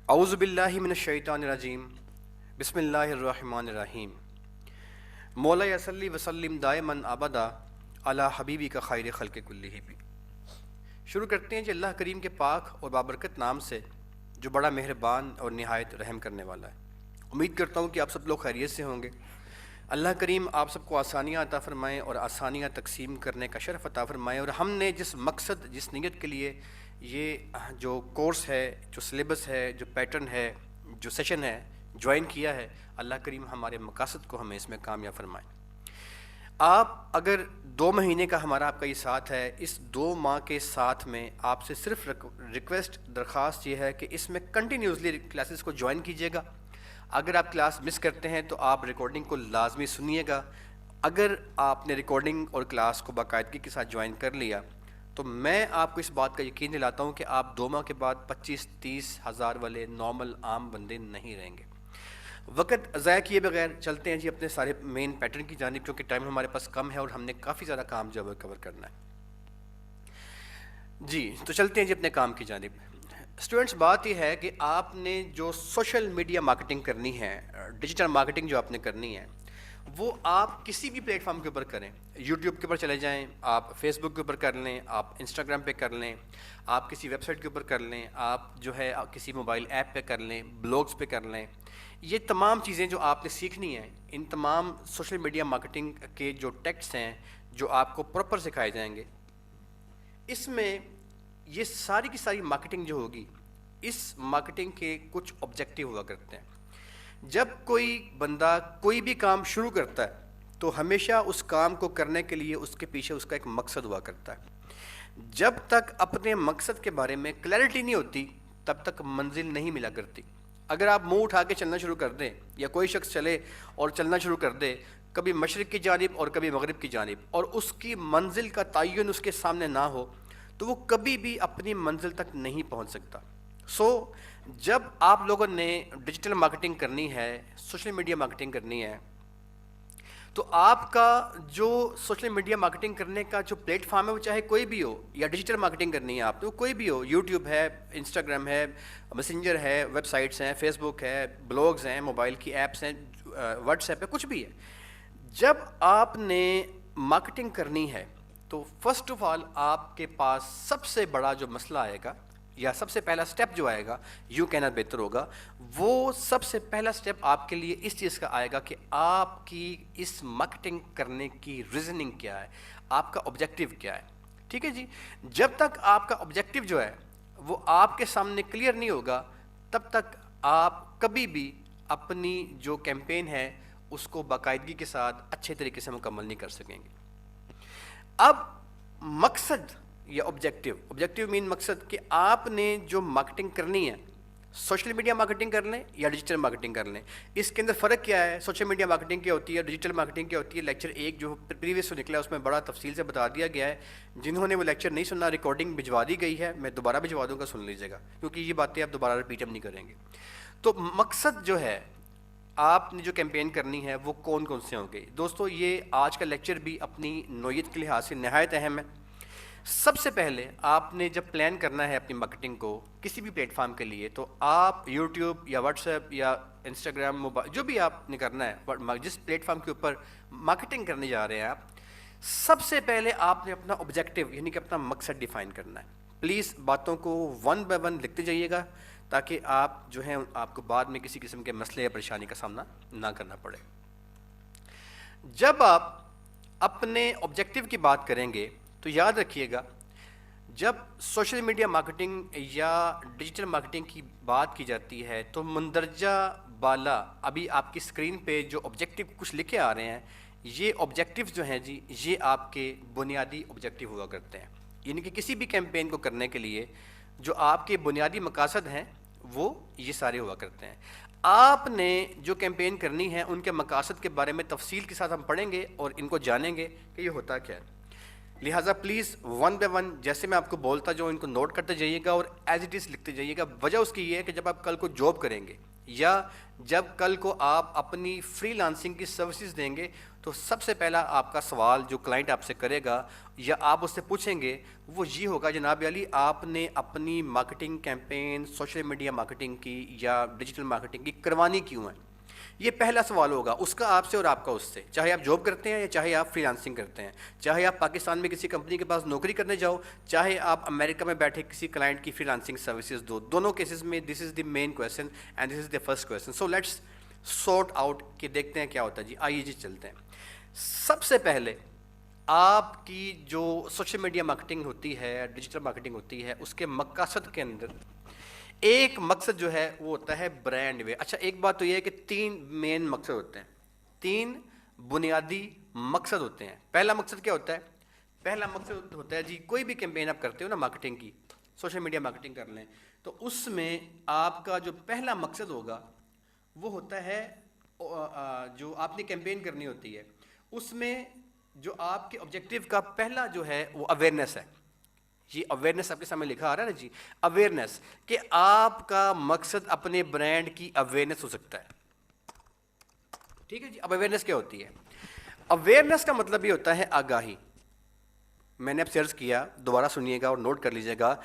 اعوذ باللہ من الشیطان الرجیم بسم اللہ الرحمن الرحیم مولا صلی وسلم دائماً ابدا علی حبیبی کا خیر خلق کلہم۔ شروع کرتے ہیں جی اللہ کریم کے پاک اور بابرکت نام سے جو بڑا مہربان اور نہایت رحم کرنے والا ہے۔ امید کرتا ہوں کہ آپ سب لوگ خیریت سے ہوں گے۔ اللہ کریم آپ سب کو آسانیاں عطا فرمائیں اور آسانیاں تقسیم کرنے کا شرف عطا فرمائیں، اور ہم نے جس مقصد جس نیت کے لیے یہ جو کورس ہے، جو سلیبس ہے، جو پیٹرن ہے، جو سیشن ہے جوائن کیا ہے، اللہ کریم ہمارے مقاصد کو ہمیں اس میں کامیاب فرمائیں۔ آپ اگر 2 مہینے کا ہمارا آپ کا یہ ساتھ ہے، اس 2 ماہ کے ساتھ میں آپ سے صرف ریکویسٹ درخواست یہ ہے کہ اس میں کنٹینیوسلی کلاسز کو جوائن کیجیے گا۔ اگر آپ کلاس مس کرتے ہیں تو آپ ریکارڈنگ کو لازمی سنیے گا۔ اگر آپ نے ریکارڈنگ اور کلاس کو باقاعدگی کے ساتھ جوائن کر لیا تو میں آپ کو اس بات کا یقین دلاتا ہوں کہ آپ 2 ماہ کے بعد 25-30 ہزار والے نارمل عام بندے نہیں رہیں گے۔ وقت ضائع کیے بغیر چلتے ہیں جی اپنے سارے مین پیٹرن کی جانب، کیونکہ ٹائم ہمارے پاس کم ہے اور ہم نے کافی زیادہ کام جو ہے کور کرنا ہے۔ جی تو چلتے ہیں جی اپنے کام کی جانب۔ اسٹوڈنٹس، بات یہ ہے کہ آپ نے جو سوشل میڈیا مارکیٹنگ کرنی ہے، ڈیجیٹل مارکیٹنگ جو آپ نے کرنی ہے، وہ آپ کسی بھی پلیٹ فارم کے اوپر کریں۔ یوٹیوب کے اوپر چلے جائیں، آپ فیس بک کے اوپر کر لیں، آپ انسٹاگرام پہ کر لیں، آپ کسی ویب سائٹ کے اوپر کر لیں، آپ جو ہے کسی موبائل ایپ پہ کر لیں، بلاگز پہ کر لیں۔ یہ تمام چیزیں جو آپ نے سیکھنی ہیں، ان تمام سوشل میڈیا مارکیٹنگ کے جو ٹیکٹس ہیں جو آپ کو پراپر سکھائے جائیں گے، اس میں یہ ساری کی ساری مارکیٹنگ جو ہوگی، اس مارکیٹنگ کے کچھ آبجیکٹیو ہوا کرتے ہیں۔ جب کوئی بندہ کوئی بھی کام شروع کرتا ہے تو ہمیشہ اس کام کو کرنے کے لیے اس کے پیچھے اس کا ایک مقصد ہوا کرتا ہے۔ جب تک اپنے مقصد کے بارے میں کلیئرٹی نہیں ہوتی تب تک منزل نہیں ملا کرتی۔ اگر آپ منہ اٹھا کے چلنا شروع کر دیں، یا کوئی شخص چلے اور چلنا شروع کر دے کبھی مشرق کی جانب اور کبھی مغرب کی جانب، اور اس کی منزل کا تعین اس کے سامنے نہ ہو تو وہ کبھی بھی اپنی منزل تک نہیں پہنچ سکتا۔ جب آپ لوگوں نے ڈیجیٹل مارکیٹنگ کرنی ہے، سوشل میڈیا مارکیٹنگ کرنی ہے، تو آپ کا جو سوشل میڈیا مارکیٹنگ کرنے کا جو پلیٹ فارم ہے، وہ چاہے کوئی بھی ہو، یا ڈیجیٹل مارکیٹنگ کرنی ہے آپ تو کوئی بھی ہو، یوٹیوب ہے، انسٹاگرام ہے، میسنجر ہے، ویب سائٹس ہیں، فیس بک ہے، بلاگز ہیں، موبائل کی ایپس ہیں، واٹس ایپ ہے، کچھ بھی ہے۔ جب آپ نے مارکیٹنگ کرنی ہے تو فرسٹ آف آل آپ کے پاس سب سے بڑا جو مسئلہ آئے گا، یا سب سے پہلا سٹیپ جو آئے گا، یوں کہنا بہتر ہوگا، وہ سب سے پہلا سٹیپ آپ کے لیے اس چیز کا آئے گا کہ آپ کی اس مارکیٹنگ کرنے کی ریزننگ کیا ہے، آپ کا آبجیکٹیو کیا ہے۔ ٹھیک ہے جی، جب تک آپ کا آبجیکٹیو جو ہے وہ آپ کے سامنے کلیئر نہیں ہوگا تب تک آپ کبھی بھی اپنی جو کیمپین ہے اس کو باقاعدگی کے ساتھ اچھے طریقے سے مکمل نہیں کر سکیں گے۔ اب مقصد یا آبجیکٹیو مین مقصد کہ آپ نے جو مارکیٹنگ کرنی ہے، سوشل میڈیا مارکیٹنگ کر لیں یا ڈیجیٹل مارکیٹنگ کر لیں، اس کے اندر فرق کیا ہے؟ سوشل میڈیا مارکیٹنگ کیا ہوتی ہے، ڈیجیٹل مارکیٹنگ کیا ہوتی ہے؟ لیکچر 1 جو پریویس سے نکلا ہے اس میں بڑا تفصیل سے بتا دیا گیا ہے۔ جنہوں نے وہ لیکچر نہیں سنا، ریکارڈنگ بھجوا دی گئی ہے، میں دوبارہ بھجوا دوں گا، سن لیجیے گا، کیونکہ یہ باتیں آپ دوبارہ ریپیٹ ہم نہیں کریں گے۔ تو مقصد جو ہے آپ نے جو کیمپین کرنی ہے وہ کون کون سے ہوں گے؟ دوستو، یہ آج کا لیکچر بھی اپنی نوعیت کے لحاظ سے نہایت اہم ہے۔ سب سے پہلے آپ نے جب پلان کرنا ہے اپنی مارکیٹنگ کو کسی بھی پلیٹ فارم کے لیے، تو آپ یوٹیوب یا واٹس ایپ یا انسٹاگرام، موبائل، جو بھی آپ نے کرنا ہے، جس پلیٹ فارم کے اوپر مارکیٹنگ کرنے جا رہے ہیں آپ، سب سے پہلے آپ نے اپنا آبجیکٹیو یعنی کہ اپنا مقصد ڈیفائن کرنا ہے۔ پلیز باتوں کو 1 بائی 1 لکھتے جائیے گا تاکہ آپ جو ہیں آپ کو بعد میں کسی قسم کے مسئلے یا پریشانی کا سامنا نہ کرنا پڑے۔ جب آپ اپنے آبجیکٹیو کی بات کریں گے تو یاد رکھیے گا، جب سوشل میڈیا مارکیٹنگ یا ڈیجیٹل مارکیٹنگ کی بات کی جاتی ہے تو مندرجہ بالا ابھی آپ کی اسکرین پہ جو آبجیکٹیو کچھ لکھے آ رہے ہیں، یہ آبجیکٹیوز جو ہیں جی، یہ آپ کے بنیادی آبجیکٹیو ہوا کرتے ہیں۔ یعنی کہ کسی بھی کیمپین کو کرنے کے لیے جو آپ کے بنیادی مقاصد ہیں وہ یہ سارے ہوا کرتے ہیں۔ آپ نے جو کیمپین کرنی ہے ان کے مقاصد کے بارے میں تفصیل کے ساتھ ہم پڑھیں گے اور ان کو جانیں گے کہ یہ ہوتا کیا ہے۔ لہٰذا پلیز 1 بائی 1 جیسے میں آپ کو بولتا جو ان کو نوٹ کرتے جائیے گا اور ایز اٹ از لکھتے جائیے گا۔ وجہ اس کی یہ ہے کہ جب آپ کل کو جاب کریں گے یا جب کل کو آپ اپنی فری لانسنگ کی سروسز دیں گے تو سب سے پہلا آپ کا سوال جو کلائنٹ آپ سے کرے گا یا آپ اس سے پوچھیں گے وہ یہ ہوگا، جناب علی آپ نے اپنی marketing campaign social media marketing کی یا ڈیجیٹل مارکیٹنگ کی کروانی کیوں ہے؟ یہ پہلا سوال ہوگا اس کا آپ سے اور آپ کا اس سے، چاہے آپ جاب کرتے ہیں یا چاہے آپ فری لانسنگ کرتے ہیں، چاہے آپ پاکستان میں کسی کمپنی کے پاس نوکری کرنے جاؤ، چاہے آپ امریکہ میں بیٹھے کسی کلائنٹ کی فری لانسنگ سروسز دو، دونوں کیسز میں this is the main question and this is the first question. So let's sort out کہ دیکھتے ہیں کیا ہوتا ہے جی. آئیے جی چلتے ہیں. سب سے پہلے آپ کی جو سوشل میڈیا مارکیٹنگ ہوتی ہے، ڈیجیٹل مارکیٹنگ ہوتی ہے، اس کے مقاصد کے اندر ایک مقصد جو ہے وہ ہوتا ہے برانڈ وے. اچھا ایک بات تو یہ ہے کہ 3 مین مقصد ہوتے ہیں، 3 بنیادی مقصد ہوتے ہیں. پہلا مقصد کیا ہوتا ہے؟ پہلا مقصد ہوتا ہے جی کوئی بھی کیمپین آپ کرتے ہو نا مارکیٹنگ کی، سوشل میڈیا مارکیٹنگ کر لیں تو اس میں آپ کا جو پہلا مقصد ہوگا وہ ہوتا ہے جو آپ نے کیمپین کرنی ہوتی ہے اس میں جو آپ کے آبجیکٹیو کا پہلا جو ہے وہ اویئرنیس ہے. یہ اویئرنیس آپ کے سامنے لکھا آ رہا ہے نا جی، اویئرنیس، کہ آپ کا مقصد اپنے برانڈ کی اویئرنیس ہو سکتا ہے. ٹھیک ہے جی. اب اویئرنیس کیا ہوتی ہے؟ اویئرنیس کا مطلب یہ ہوتا ہے آگاہی. میں نے اب سرچ کیا، دوبارہ سنیے گا اور نوٹ کر لیجیے گا.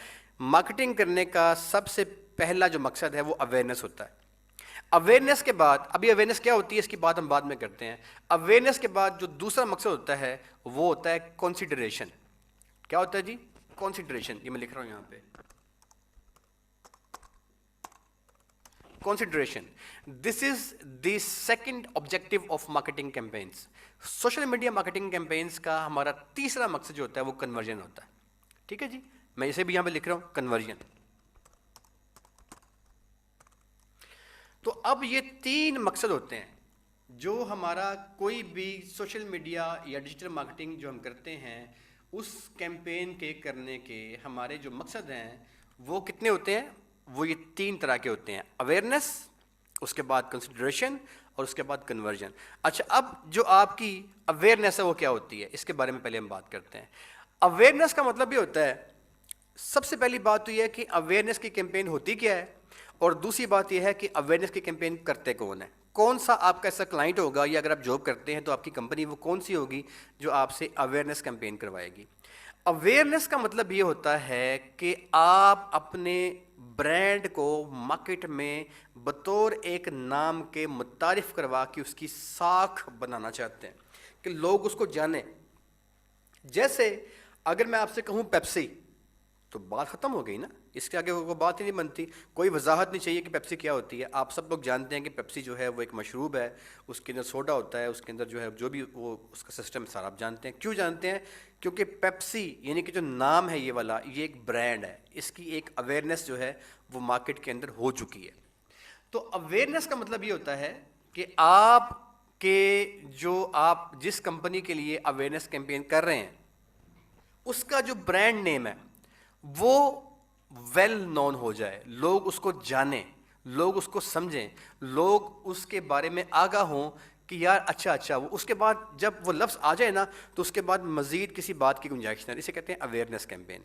مارکیٹنگ کرنے کا سب سے پہلا جو مقصد ہے وہ اویئرنیس ہوتا ہے. اویئرنیس کے بعد، ابھی اویئرنیس کیا ہوتی ہے اس کی بات ہم بعد میں کرتے ہیں. اویئرنیس کے بعد جو دوسرا مقصد ہوتا ہے وہ ہوتا ہے کنسیڈریشن. کیا ہوتا ہے جی؟ کنسیڈریشن. یہ میں لکھ رہا ہوں یہاں پہ، consideration. This is the second objective of marketing campaigns. Social media marketing campaigns کا ہمارا تیسرا مقصد جو ہوتا ہے وہ کنورژن ہوتا ہے. ٹھیک ہے جی. میں اسے بھی یہاں پہ لکھ رہا ہوں، کنورژن. تو اب یہ 3 مقصد ہوتے ہیں جو ہمارا کوئی بھی سوشل میڈیا یا ڈیجیٹل مارکیٹنگ جو ہم کرتے ہیں اس کیمپین کے کرنے کے ہمارے جو مقصد ہیں وہ کتنے ہوتے ہیں؟ وہ یہ 3 طرح کے ہوتے ہیں: اویئرنیس، اس کے بعد کنسیڈریشن اور اس کے بعد کنورژن. اچھا اب جو آپ کی اویئرنیس ہے وہ کیا ہوتی ہے اس کے بارے میں پہلے ہم بات کرتے ہیں. اویئرنیس کا مطلب یہ ہوتا ہے، سب سے پہلی بات تو یہ ہے کہ اویئرنیس کی کیمپین ہوتی کیا ہے، اور دوسری بات یہ ہے کہ اویئرنیس کی کیمپین کرتے کون ہیں. کون سا آپ کا ایسا کلائنٹ ہوگا یا اگر آپ جاب کرتے ہیں تو آپ کی کمپنی وہ کون سی ہوگی جو آپ سے اویئرنیس کیمپین کروائے گی. اویئرنیس کا مطلب یہ ہوتا ہے کہ آپ اپنے برانڈ کو مارکیٹ میں بطور ایک نام کے متعارف کروا کے اس کی ساکھ بنانا چاہتے ہیں کہ لوگ اس کو جانیں. جیسے اگر میں آپ سے کہوں پیپسی تو بات ختم ہو گئی نا، اس کے آگے وہ بات ہی نہیں بنتی. کوئی وضاحت نہیں چاہیے کہ پیپسی کیا ہوتی ہے. آپ سب لوگ جانتے ہیں کہ پیپسی جو ہے وہ ایک مشروب ہے، اس کے اندر سوڈا ہوتا ہے، اس کے اندر جو ہے جو بھی وہ اس کا سسٹم سارا آپ جانتے ہیں. کیوں جانتے ہیں؟ کیونکہ پیپسی یعنی کہ جو نام ہے یہ والا، یہ ایک برانڈ ہے، اس کی ایک اویئرنیس جو ہے وہ مارکیٹ کے اندر ہو چکی ہے. تو اویئرنیس کا مطلب یہ ہوتا ہے کہ آپ کے جو آپ جس کمپنی کے لیے اویئرنیس کیمپین کر رہے ہیں اس کا جو برانڈ نیم ہے وہ ویل نون ہو جائے، لوگ اس کو جانیں، لوگ اس کو سمجھیں، لوگ اس کے بارے میں آگاہ ہوں کہ یار اچھا وہ اس کے بعد جب وہ لفظ آ جائے نا تو اس کے بعد مزید کسی بات کی گنجائش نہیں. اسے کہتے ہیں اویئرنیس کیمپین.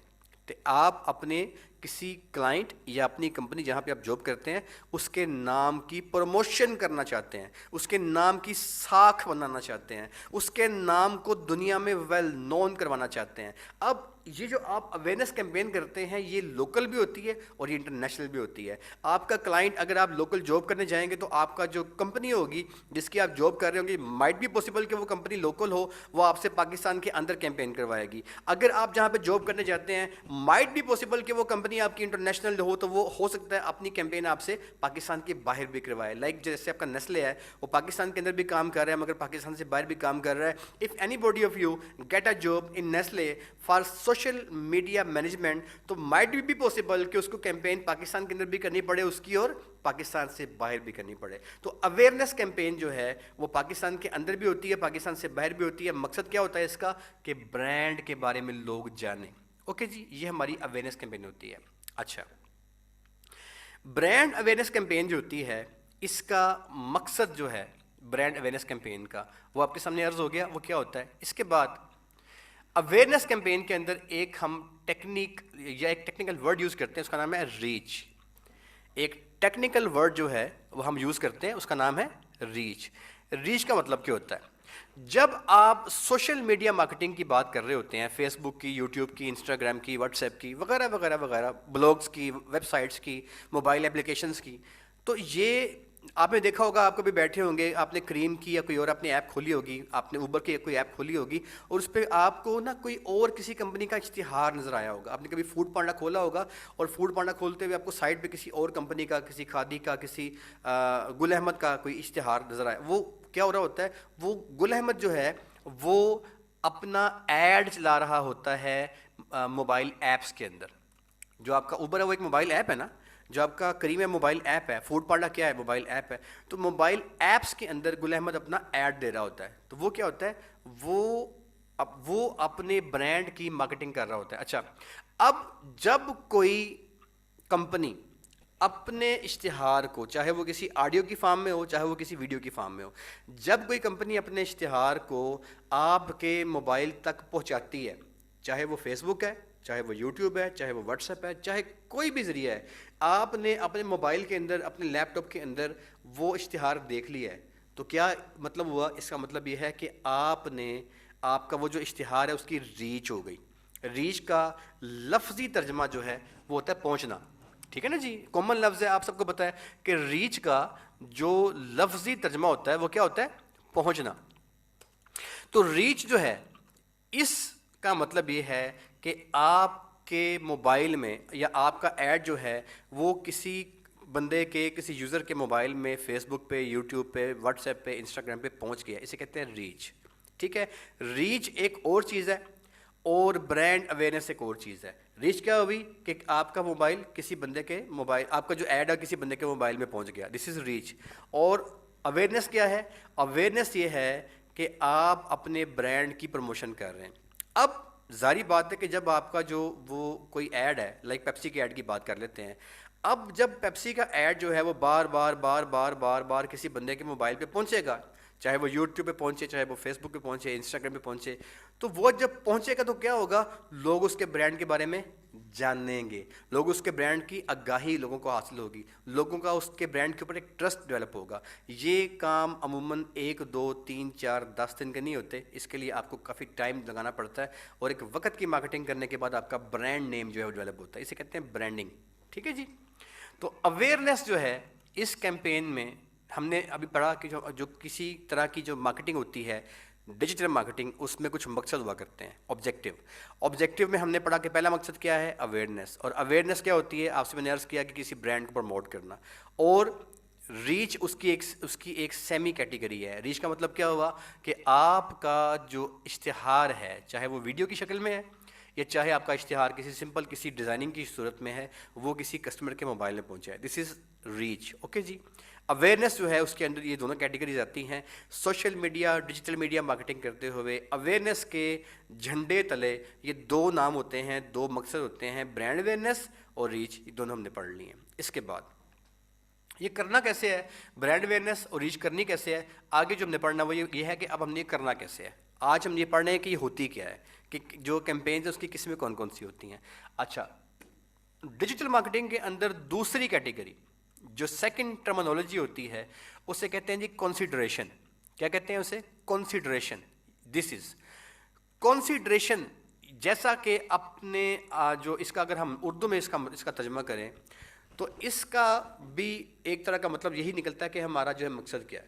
تو آپ اپنے کسی کلائنٹ یا اپنی کمپنی جہاں پہ آپ جاب کرتے ہیں اس کے نام کی پروموشن کرنا چاہتے ہیں، اس کے نام کی ساکھ بنانا چاہتے ہیں، اس کے نام کو دنیا میں ویل نون کروانا چاہتے ہیں. اب یہ جو آپ اویئرنیس کیمپین کرتے ہیں یہ لوکل بھی ہوتی ہے اور یہ انٹرنیشنل بھی ہوتی ہے. آپ کا کلائنٹ اگر آپ لوکل جاب کرنے جائیں گے تو آپ کا جو کمپنی ہوگی جس کی آپ جاب کر رہے ہوں گے مائٹ بھی پاسبل کہ وہ کمپنی لوکل ہو، وہ آپ سے پاکستان کے اندر کیمپین کروائے گی. اگر آپ جہاں پہ جاب کرنے جاتے ہیں مائٹ بھی پاسبل کہ وہ کمپنی آپ کی انٹرنیشنل ہو تو وہ ہو سکتا ہے اپنی کیمپین آپ سے پاکستان کے باہر بھی کروائے. لائک جیسے آپ کا نیسلے ہے وہ پاکستان کے اندر بھی کام کر رہا ہے مگر پاکستان سے باہر بھی کام کر رہا ہے. If anybody of you get a job in Nestle for social media management تو مائٹ بھی پاسبل کہ اس کو کیمپین پاکستان کے اندر بھی کرنی پڑے اس کی اور پاکستان سے باہر بھی کرنی پڑے. تو اویئرنیس کیمپین جو ہے وہ پاکستان کے اندر بھی ہوتی ہے، پاکستان سے باہر بھی ہوتی ہے. مقصد کیا ہوتا ہے اس کا؟ کہ برانڈ کے بارے میں لوگ جانیں. اوکے جی، یہ ہماری اویئرنیس کیمپین ہوتی ہے. اچھا برانڈ اویئرنیس کیمپین جو ہوتی ہے اس کا مقصد جو ہے برانڈ اویئرنیس کیمپین کا وہ آپ کے سامنے عرض ہو گیا وہ کیا ہوتا ہے. اس کے بعد اویئرنیس کیمپین کے اندر ایک ہم ٹیکنیک یا ایک ٹیکنیکل ورڈ یوز کرتے ہیں، اس کا نام ہے ریچ. ایک ٹیکنیکل ورڈ جو ہے وہ ہم یوز کرتے ہیں، اس کا نام ہے ریچ. ریچ کا مطلب کیا ہوتا ہے؟ جب آپ سوشل میڈیا مارکیٹنگ کی بات کر رہے ہوتے ہیں، فیس بک کی، یوٹیوب کی، انسٹاگرام کی، واٹس ایپ کی، وغیرہ وغیرہ وغیرہ، بلاگس کی، ویب سائٹس کی، موبائل اپلیکیشنس کی، تو یہ آپ نے دیکھا ہوگا، آپ کبھی بیٹھے ہوں گے، آپ نے کریم کی یا کوئی اور اپنی ایپ کھولی ہوگی، آپ نے اوبر کی کوئی ایپ کھولی ہوگی، اور اس پہ آپ کو نا کوئی اور کسی کمپنی کا اشتہار نظر آیا ہوگا. آپ نے کبھی فوڈ پانڈا کھولا ہوگا، اور فوڈ پانڈا کھولتے ہوئے آپ کو سائڈ پہ کسی اور کمپنی کا، کسی کھادی کا، کسی گل احمد کا کوئی اشتہار نظر آیا. وہ کیا ہو رہا ہوتا ہے؟ وہ گل احمد جو ہے وہ اپنا ایڈ چلا رہا ہوتا ہے موبائل ایپس کے اندر. جو آپ کا اوبر ہے وہ ایک موبائل ایپ ہے نا، جو آپ کا کریم ہے موبائل ایپ ہے، فوڈ پانڈا کیا ہے؟ موبائل ایپ ہے. تو موبائل ایپس کے اندر گل احمد اپنا ایڈ دے رہا ہوتا ہے. تو وہ کیا ہوتا ہے؟ وہ اپنے برانڈ کی مارکیٹنگ کر رہا ہوتا ہے. اچھا، اب جب کوئی کمپنی اپنے اشتہار کو، چاہے وہ کسی آڈیو کی فارم میں ہو، چاہے وہ کسی ویڈیو کی فارم میں ہو، جب کوئی کمپنی اپنے اشتہار کو آپ کے موبائل تک پہنچاتی ہے، چاہے وہ فیس بک ہے، چاہے وہ یوٹیوب ہے، چاہے وہ واٹس ایپ ہے، چاہے کوئی بھی ذریعہ ہے، آپ نے اپنے موبائل کے اندر، اپنے لیپ ٹاپ کے اندر وہ اشتہار دیکھ لیا ہے، تو کیا مطلب ہوا؟ اس کا مطلب یہ ہے کہ آپ کا وہ جو اشتہار ہے اس کی ریچ ہو گئی. ریچ کا لفظی ترجمہ جو ہے وہ ہوتا ہے پہنچنا. ٹھیک ہے نا جی، کامن لفظ ہے، آپ سب کو پتہ ہے کہ ریچ کا جو لفظی ترجمہ ہوتا ہے وہ کیا ہوتا ہے؟ پہنچنا. تو ریچ جو ہے، اس کا مطلب یہ ہے کہ آپ کے موبائل میں، یا آپ کا ایڈ جو ہے وہ کسی بندے کے، کسی یوزر کے موبائل میں، فیس بک پہ، یوٹیوب پہ، واٹس ایپ پہ، انسٹاگرام پہ پہنچ گیا. اسے کہتے ہیں ریچ. ٹھیک ہے، ریچ ایک اور چیز ہے، اور برانڈ اویئرنیس ایک اور چیز ہے. ریچ کیا ہوئی؟ کہ آپ کا موبائل کسی بندے کے موبائل، آپ کا جو ایڈ ہے کسی بندے کے موبائل میں پہنچ گیا، دس از ریچ. اور اویئرنیس کیا ہے؟ اویئرنیس یہ ہے کہ آپ اپنے برانڈ کی پروموشن کر رہے ہیں. اب ظاہری بات ہے کہ جب آپ کا جو وہ کوئی ایڈ ہے، لائک پیپسی کی ایڈ کی بات کر لیتے ہیں، اب جب پیپسی کا ایڈ جو ہے وہ بار بار بار بار بار بار کسی بندے کے موبائل پہ پہنچے گا، چاہے وہ یوٹیوب پہ پہنچے، چاہے وہ فیس بک پہ پہنچے، انسٹاگرام پہ پہنچے، تو وہ جب پہنچے گا تو کیا ہوگا؟ لوگ اس کے برانڈ کے بارے میں جانیں گے، لوگ اس کے برانڈ کی آگاہی لوگوں کو حاصل ہوگی، لوگوں کا اس کے برانڈ کے اوپر ایک ٹرسٹ ڈیولپ ہوگا. یہ کام عموماً 1 2 3 4 10 دن کے نہیں ہوتے، اس کے لیے آپ کو کافی ٹائم لگانا پڑتا ہے، اور ایک وقت کی مارکیٹنگ کرنے کے بعد آپ کا برانڈ نیم جو ہے وہ ڈیولپ ہوتا ہے. اسے کہتے ہیں برانڈنگ. ٹھیک ہے جی. تو اویئرنیس جو ہے اس کیمپین میں، ہم نے ابھی پڑھا کہ جو کسی طرح کی جو مارکیٹنگ ہوتی ہے، ڈیجیٹل مارکیٹنگ، اس میں کچھ مقصد ہوا کرتے ہیں، آبجیکٹیو میں ہم نے پڑھا کہ پہلا مقصد کیا ہے؟ اویئرنیس. اور اویئرنیس کیا ہوتی ہے؟ آپ سے میں نے عرض کیا کہ کسی برانڈ کو پروموٹ کرنا. اور ریچ اس کی ایک سیمی کیٹیگری ہے. ریچ کا مطلب کیا ہوا؟ کہ آپ کا جو اشتہار ہے، چاہے وہ ویڈیو کی شکل میں ہے، یا چاہے آپ کا اشتہار کسی سمپل کسی ڈیزائننگ کی صورت میں ہے، وہ کسی کسٹمر کے موبائل میں پہنچا ہے. دس از ریچ. اوکے جی. اویئرنیس جو ہے اس کے اندر یہ دونوں کیٹیگریز آتی ہیں. Social media, digital media marketing کرتے ہوئے اویئرنیس کے جھنڈے تلے یہ 2 نام ہوتے ہیں، 2 مقصد ہوتے ہیں، برانڈ اویئرنیس اور ریچ. یہ دونوں ہم نے پڑھ لی ہیں. اس کے بعد یہ کرنا کیسے ہے؟ برانڈ اویئرنیس اور ریچ کرنی کیسے ہے؟ آگے جو ہم نے پڑھنا وہ یہ ہے کہ اب ہم نے یہ کرنا کیسے ہے. آج ہم یہ پڑھ رہے ہیں کہ یہ ہوتی کیا ہے، کہ جو کیمپینز ہیں اس کی قسمیں کون کون سی ہوتی ہیں. اچھا، ڈیجیٹل مارکیٹنگ کے اندر دوسری کیٹیگری جو سیکنڈ ٹرمنالوجی ہوتی ہے، اسے کہتے ہیں جی کنسیڈریشن. کیا کہتے ہیں اسے؟ کنسیڈریشن. دس از کنسیڈریشن. جیسا کہ اپنے جو اس کا اگر ہم اردو میں اس کا ترجمہ کریں تو اس کا بھی ایک طرح کا مطلب یہی نکلتا ہے کہ ہمارا جو ہے مقصد کیا ہے،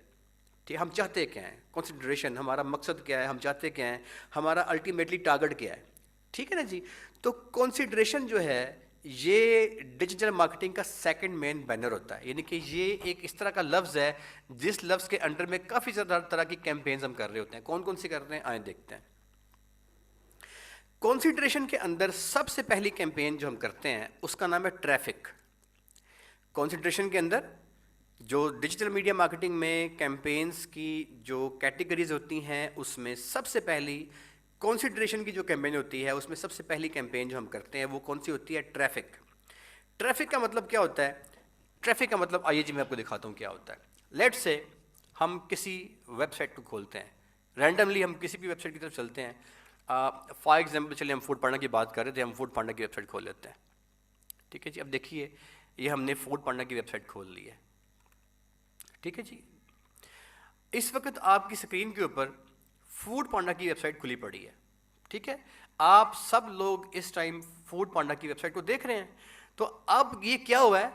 کہ ہم چاہتے کیا ہیں. کنسیڈریشن، ہمارا مقصد کیا ہے، ہم چاہتے کیا ہیں، ہمارا الٹیمیٹلی ٹارگٹ کیا ہے. ٹھیک ہے نا جی. تو کنسیڈریشن جو ہے یہ ڈیجیٹل مارکیٹنگ کا سیکنڈ مین بینر ہوتا ہے. یعنی کہ یہ ایک اس طرح کا لفظ ہے جس لفظ کے انڈر میں کافی زیادہ طرح کی کیمپینز ہم کر رہے ہوتے ہیں. کون کون سی کر رہے ہیں؟ آئیں دیکھتے ہیں. کنسیڈریشن کے اندر سب سے پہلی کیمپین جو ہم کرتے ہیں اس کا نام ہے ٹریفک. کنسیڈریشن کے اندر جو ڈیجیٹل میڈیا مارکیٹنگ میں کیمپینز کی جو کیٹیگریز ہوتی ہیں اس میں سب سے پہلی کنسیڈریشن کی جو کیمپین ہوتی ہے اس میں سب سے پہلی کیمپین جو ہم کرتے ہیں وہ کون سی ہوتی ہے؟ ٹریفک. ٹریفک کا مطلب کیا ہوتا ہے؟ ٹریفک کا مطلب آئیے جی میں آپ کو دکھاتا ہوں کیا ہوتا ہے. لیٹ سے ہم کسی ویب سائٹ کو کھولتے ہیں، رینڈملی ہم کسی بھی ویب سائٹ کی طرف چلتے ہیں. فار ایگزامپل چلیے ہم فوڈ پانڈا کی بات کر رہے تھے، ہم فوڈ پانڈا کی ویب سائٹ کھول لیتے ہیں. ٹھیک ہے جی. اب دیکھیے یہ ہم نے فوڈ پانڈا کی ویب سائٹ کھول لی ہے. ٹھیک ہے جی. اس وقت آپ کی اسکرین کے اوپر فوڈ پانڈا کی ویب سائٹ کھلی پڑی ہے. ٹھیک ہے, آپ سب لوگ اس ٹائم فوڈ پانڈا کی ویب سائٹ کو دیکھ رہے ہیں. تو اب یہ کیا ہوا ہے,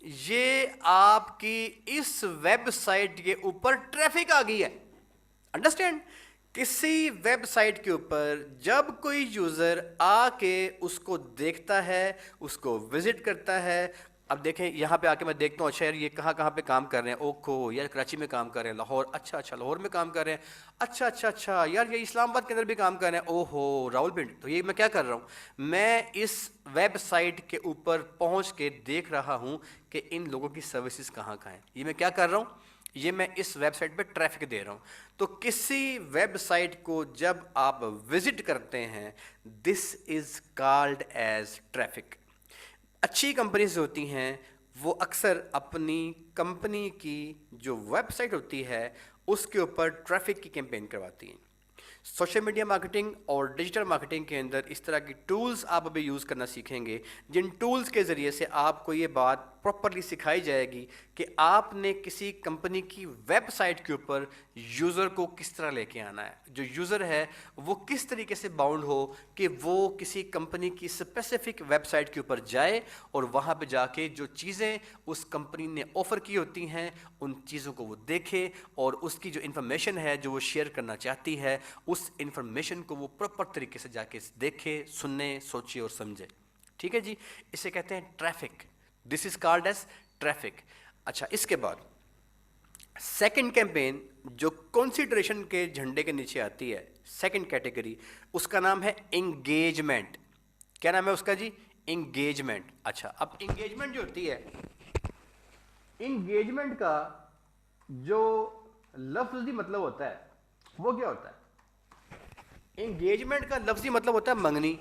یہ آپ کی اس ویب سائٹ کے اوپر ٹریفک آ گئی ہے. انڈرسٹینڈ, کسی ویب سائٹ کے اوپر جب کوئی یوزر آ کے اس کو دیکھتا ہے, اس کو وزٹ کرتا ہے. اب دیکھیں یہاں پہ آ کے میں دیکھتا ہوں اچھا یار یہ کہاں پہ کام کر رہے ہیں, اوکھو یار کراچی میں کام کر رہے ہیں, لاہور اچھا لاہور میں کام کر رہے ہیں, اچھا یار یہ اسلام آباد کے اندر بھی کام کر رہے ہیں, او ہو راول پنڈی. تو یہ میں کیا کر رہا ہوں, میں اس ویب سائٹ کے اوپر پہنچ کے دیکھ رہا ہوں کہ ان لوگوں کی سروسز کہاں ہیں. یہ میں کیا کر رہا ہوں, یہ میں اس ویب سائٹ پہ ٹریفک دے رہا ہوں. تو کسی ویب سائٹ کو جب آپ وزٹ کرتے ہیں, دس از کالڈ ایز ٹریفک. اچھی کمپنیز ہوتی ہیں وہ اکثر اپنی کمپنی کی جو ویب سائٹ ہوتی ہے اس کے اوپر ٹریفک کی کیمپین کرواتی ہیں. سوشل میڈیا مارکیٹنگ اور ڈیجیٹل مارکیٹنگ کے اندر اس طرح کی ٹولز آپ ابھی یوز کرنا سیکھیں گے, جن ٹولز کے ذریعے سے آپ کو یہ بات پراپرلی سکھائی جائے گی کہ آپ نے کسی کمپنی کی ویب سائٹ کے اوپر یوزر کو کس طرح لے کے آنا ہے. جو یوزر ہے وہ کس طریقے سے باؤنڈ ہو کہ وہ کسی کمپنی کی اسپیسیفک ویب سائٹ کے اوپر جائے اور وہاں پہ جا کے جو چیزیں اس کمپنی نے آفر کی ہوتی ہیں ان چیزوں کو وہ دیکھے, اور اس کی جو انفارمیشن ہے جو وہ شیئر کرنا چاہتی ہے اس انفارمیشن کو وہ پراپر طریقے سے جا کے دیکھے, سننے, سوچے اور سمجھے. ٹھیک ہے جی, اسے کہتے ہیں traffic. This is called as traffic. اچھا, اس کے بعد سیکنڈ کیمپین جو کنسیڈریشن کے جھنڈے کے نیچے آتی ہے, سیکنڈ کیٹیگری, اس کا نام ہے انگیجمنٹ. کیا نام ہے اس کا جی؟ انگیجمنٹ. اچھا, اب انگیجمنٹ جو ہوتی ہے, انگیجمنٹ کا جو لفظی مطلب ہوتا ہے وہ کیا ہوتا ہے؟ انگیجمنٹ کا لفظی مطلب ہوتا ہے منگنی.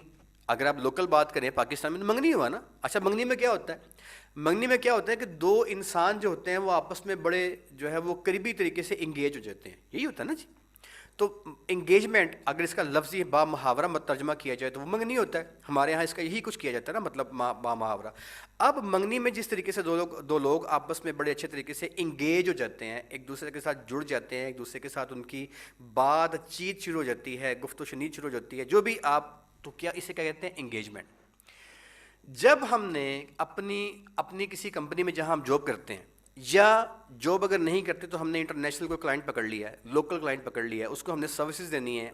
اگر آپ لوکل بات کریں پاکستان میں منگنی ہوا نا. اچھا, منگنی میں کیا ہوتا ہے؟ منگنی میں کیا ہوتا ہے کہ دو انسان جو ہوتے ہیں وہ آپس میں بڑے جو ہے وہ قریبی طریقے سے انگیج ہو جاتے ہیں, یہی ہوتا ہے نا جی. تو انگیجمنٹ اگر اس کا لفظی با محاورہ ترجمہ کیا جائے تو وہ منگنی ہوتا ہے. ہمارے ہاں اس کا یہی کچھ کیا جاتا ہے نا, مطلب با محاورہ. اب منگنی میں جس طریقے سے دو لوگ آپس میں بڑے اچھے طریقے سے انگیج ہو جاتے ہیں, ایک دوسرے کے ساتھ جڑ جاتے ہیں, ایک دوسرے کے ساتھ ان کی بات چیت شروع ہو جاتی ہے, گفت و شنید شروع ہو جاتی ہے, جو بھی آپ, تو کیا اسے کیا کہتے ہیں؟ انگیجمنٹ. جب ہم نے اپنی کسی کمپنی میں جہاں ہم جاب کرتے ہیں, یا جاب اگر نہیں کرتے تو ہم نے انٹرنیشنل کوئی کلائنٹ پکڑ لیا ہے, لوکل کلائنٹ پکڑ لیا ہے, اس کو ہم نے سروسز دینی ہے,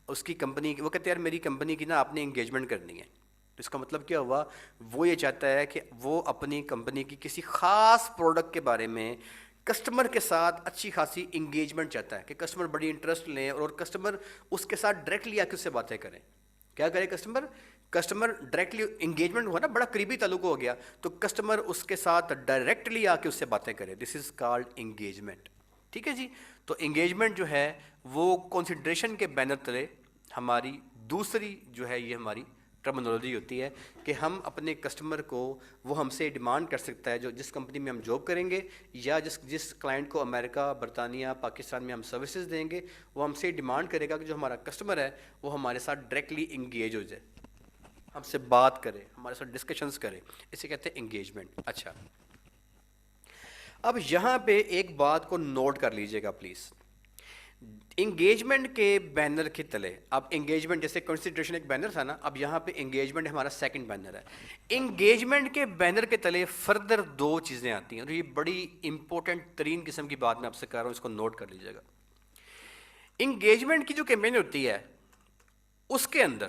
اس کی کمپنی کی, وہ کہتے ہیں یار میری کمپنی کی نا آپ نے انگیجمنٹ کرنی ہے. تو اس کا مطلب کیا ہوا, وہ یہ چاہتا ہے کہ وہ اپنی کمپنی کی کسی خاص پروڈکٹ کے بارے میں کسٹمر کے ساتھ اچھی خاصی انگیجمنٹ چاہتا ہے, کہ کسٹمر بڑی انٹرسٹ لیں اور کسٹمر اس کے ساتھ ڈائریکٹلی آ کے اس سے باتیں کریں. کیا کرے کسٹمر ڈائریکٹلی انگیجمنٹ ہوا نا, بڑا قریبی تعلق ہو گیا, تو کسٹمر اس کے ساتھ ڈائریکٹلی آ کے اس سے باتیں کرے. دس از کالڈ انگیجمنٹ. ٹھیک ہے جی. تو انگیجمنٹ جو ہے وہ کنسیڈریشن کے بینر تلے ہماری دوسری جو ہے یہ ہماری ٹرمینالوجی ہوتی ہے کہ ہم اپنے کسٹمر کو, وہ ہم سے ڈیمانڈ کر سکتا ہے, جو جس کمپنی میں ہم جاب کریں گے یا جس کلائنٹ کو امریکہ, برطانیہ, پاکستان میں ہم سروسز دیں گے, وہ ہم سے ڈیمانڈ کرے گا کہ جو ہمارا کسٹمر ہے وہ ہمارے ساتھ ڈائریکٹلی انگیج ہو جائے, ہم سے بات کرے, ہمارے ساتھ ڈسکشنز کرے. اسے کہتے ہیں انگیجمنٹ. اچھا, اب یہاں پہ ایک بات کو نوٹ کر لیجئے گا پلیز. انگیجمنٹ کے بینر کے تلے, اب انگیجمنٹ جیسے کنسیڈریشن ایک بینر تھا نا, اب یہاں پہ انگیجمنٹ ہمارا سیکنڈ بینر ہے. انگیجمنٹ کے بینر کے تلے فردر دو چیزیں آتی ہیں, اور یہ بڑی امپورٹنٹ ترین قسم کی بات میں آپ سے کر رہا ہوں, اس کو نوٹ کر لیجئے گا. انگیجمنٹ کی جو کیمپین ہوتی ہے اس کے اندر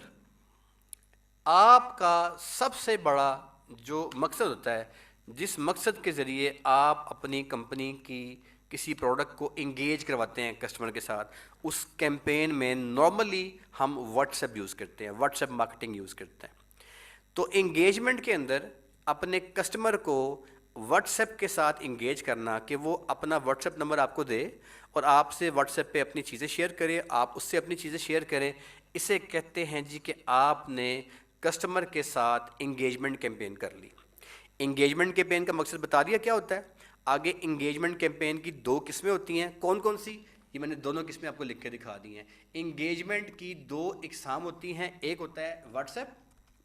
آپ کا سب سے بڑا جو مقصد ہوتا ہے, جس مقصد کے ذریعے آپ اپنی کمپنی کی کسی پروڈکٹ کو انگیج کرواتے ہیں کسٹمر کے ساتھ, اس کیمپین میں نارملی ہم واٹس ایپ یوز کرتے ہیں, واٹس ایپ مارکیٹنگ یوز کرتے ہیں. تو انگیجمنٹ کے اندر اپنے کسٹمر کو واٹس ایپ کے ساتھ انگیج کرنا, کہ وہ اپنا واٹس ایپ نمبر آپ کو دے اور آپ سے واٹس ایپ پہ اپنی چیزیں شیئر کرے, آپ اس سے اپنی چیزیں شیئر کریں, اسے کہتے ہیں جی کہ آپ نے کسٹمر کے ساتھ انگیجمنٹ کیمپین کر لی. انگیجمنٹ کیمپین کا مقصد بتا دیا کیا ہوتا ہے. آگے انگیجمنٹ کیمپین کی دو قسمیں ہوتی ہیں, کون کون سی, یہ میں نے دونوں قسمیں آپ کو لکھ کے دکھا دی ہیں. انگیجمنٹ کی دو اقسام ہوتی ہیں, ایک ہوتا ہے واٹس ایپ,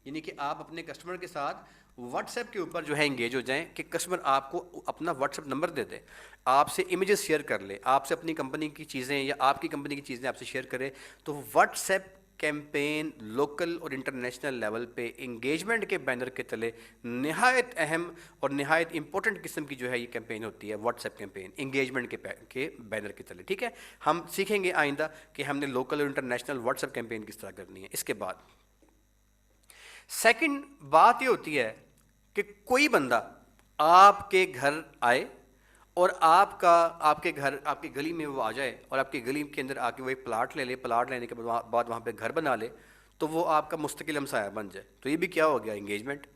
یعنی کہ آپ اپنے کسٹمر کے ساتھ واٹس ایپ کے اوپر جو ہے انگیج ہو جائیں کہ کسٹمر آپ کو اپنا واٹس ایپ نمبر دے دے, آپ سے امیجز شیئر کر لے, آپ سے اپنی کمپنی کی چیزیں یا آپ کی کمپنی کی چیزیں آپ سے شیئر کرے. تو واٹس ایپ کیمپین لوکل اور انٹرنیشنل لیول پہ انگیجمنٹ کے بینر کے تلے نہایت اہم اور نہایت امپورٹنٹ قسم کی جو ہے یہ کیمپین ہوتی ہے, واٹس ایپ کیمپین انگیجمنٹ کے بینر کے تلے. ٹھیک ہے, ہم سیکھیں گے آئندہ کہ ہم نے لوکل اور انٹرنیشنل واٹس ایپ کیمپین کس طرح کرنی ہے. اس کے بعد سیکنڈ بات یہ ہوتی ہے کہ کوئی بندہ آپ کے گھر آئے اور آپ کے گھر آپ کی گلی میں وہ آ جائے اور آپ کی گلی کے اندر آ کے وہ ایک پلاٹ لے لے, پلاٹ لینے کے بعد وہاں پہ گھر بنا لے, تو وہ آپ کا مستقل ہمسایہ بن جائے. تو یہ بھی کیا ہو گیا, انگیجمنٹ.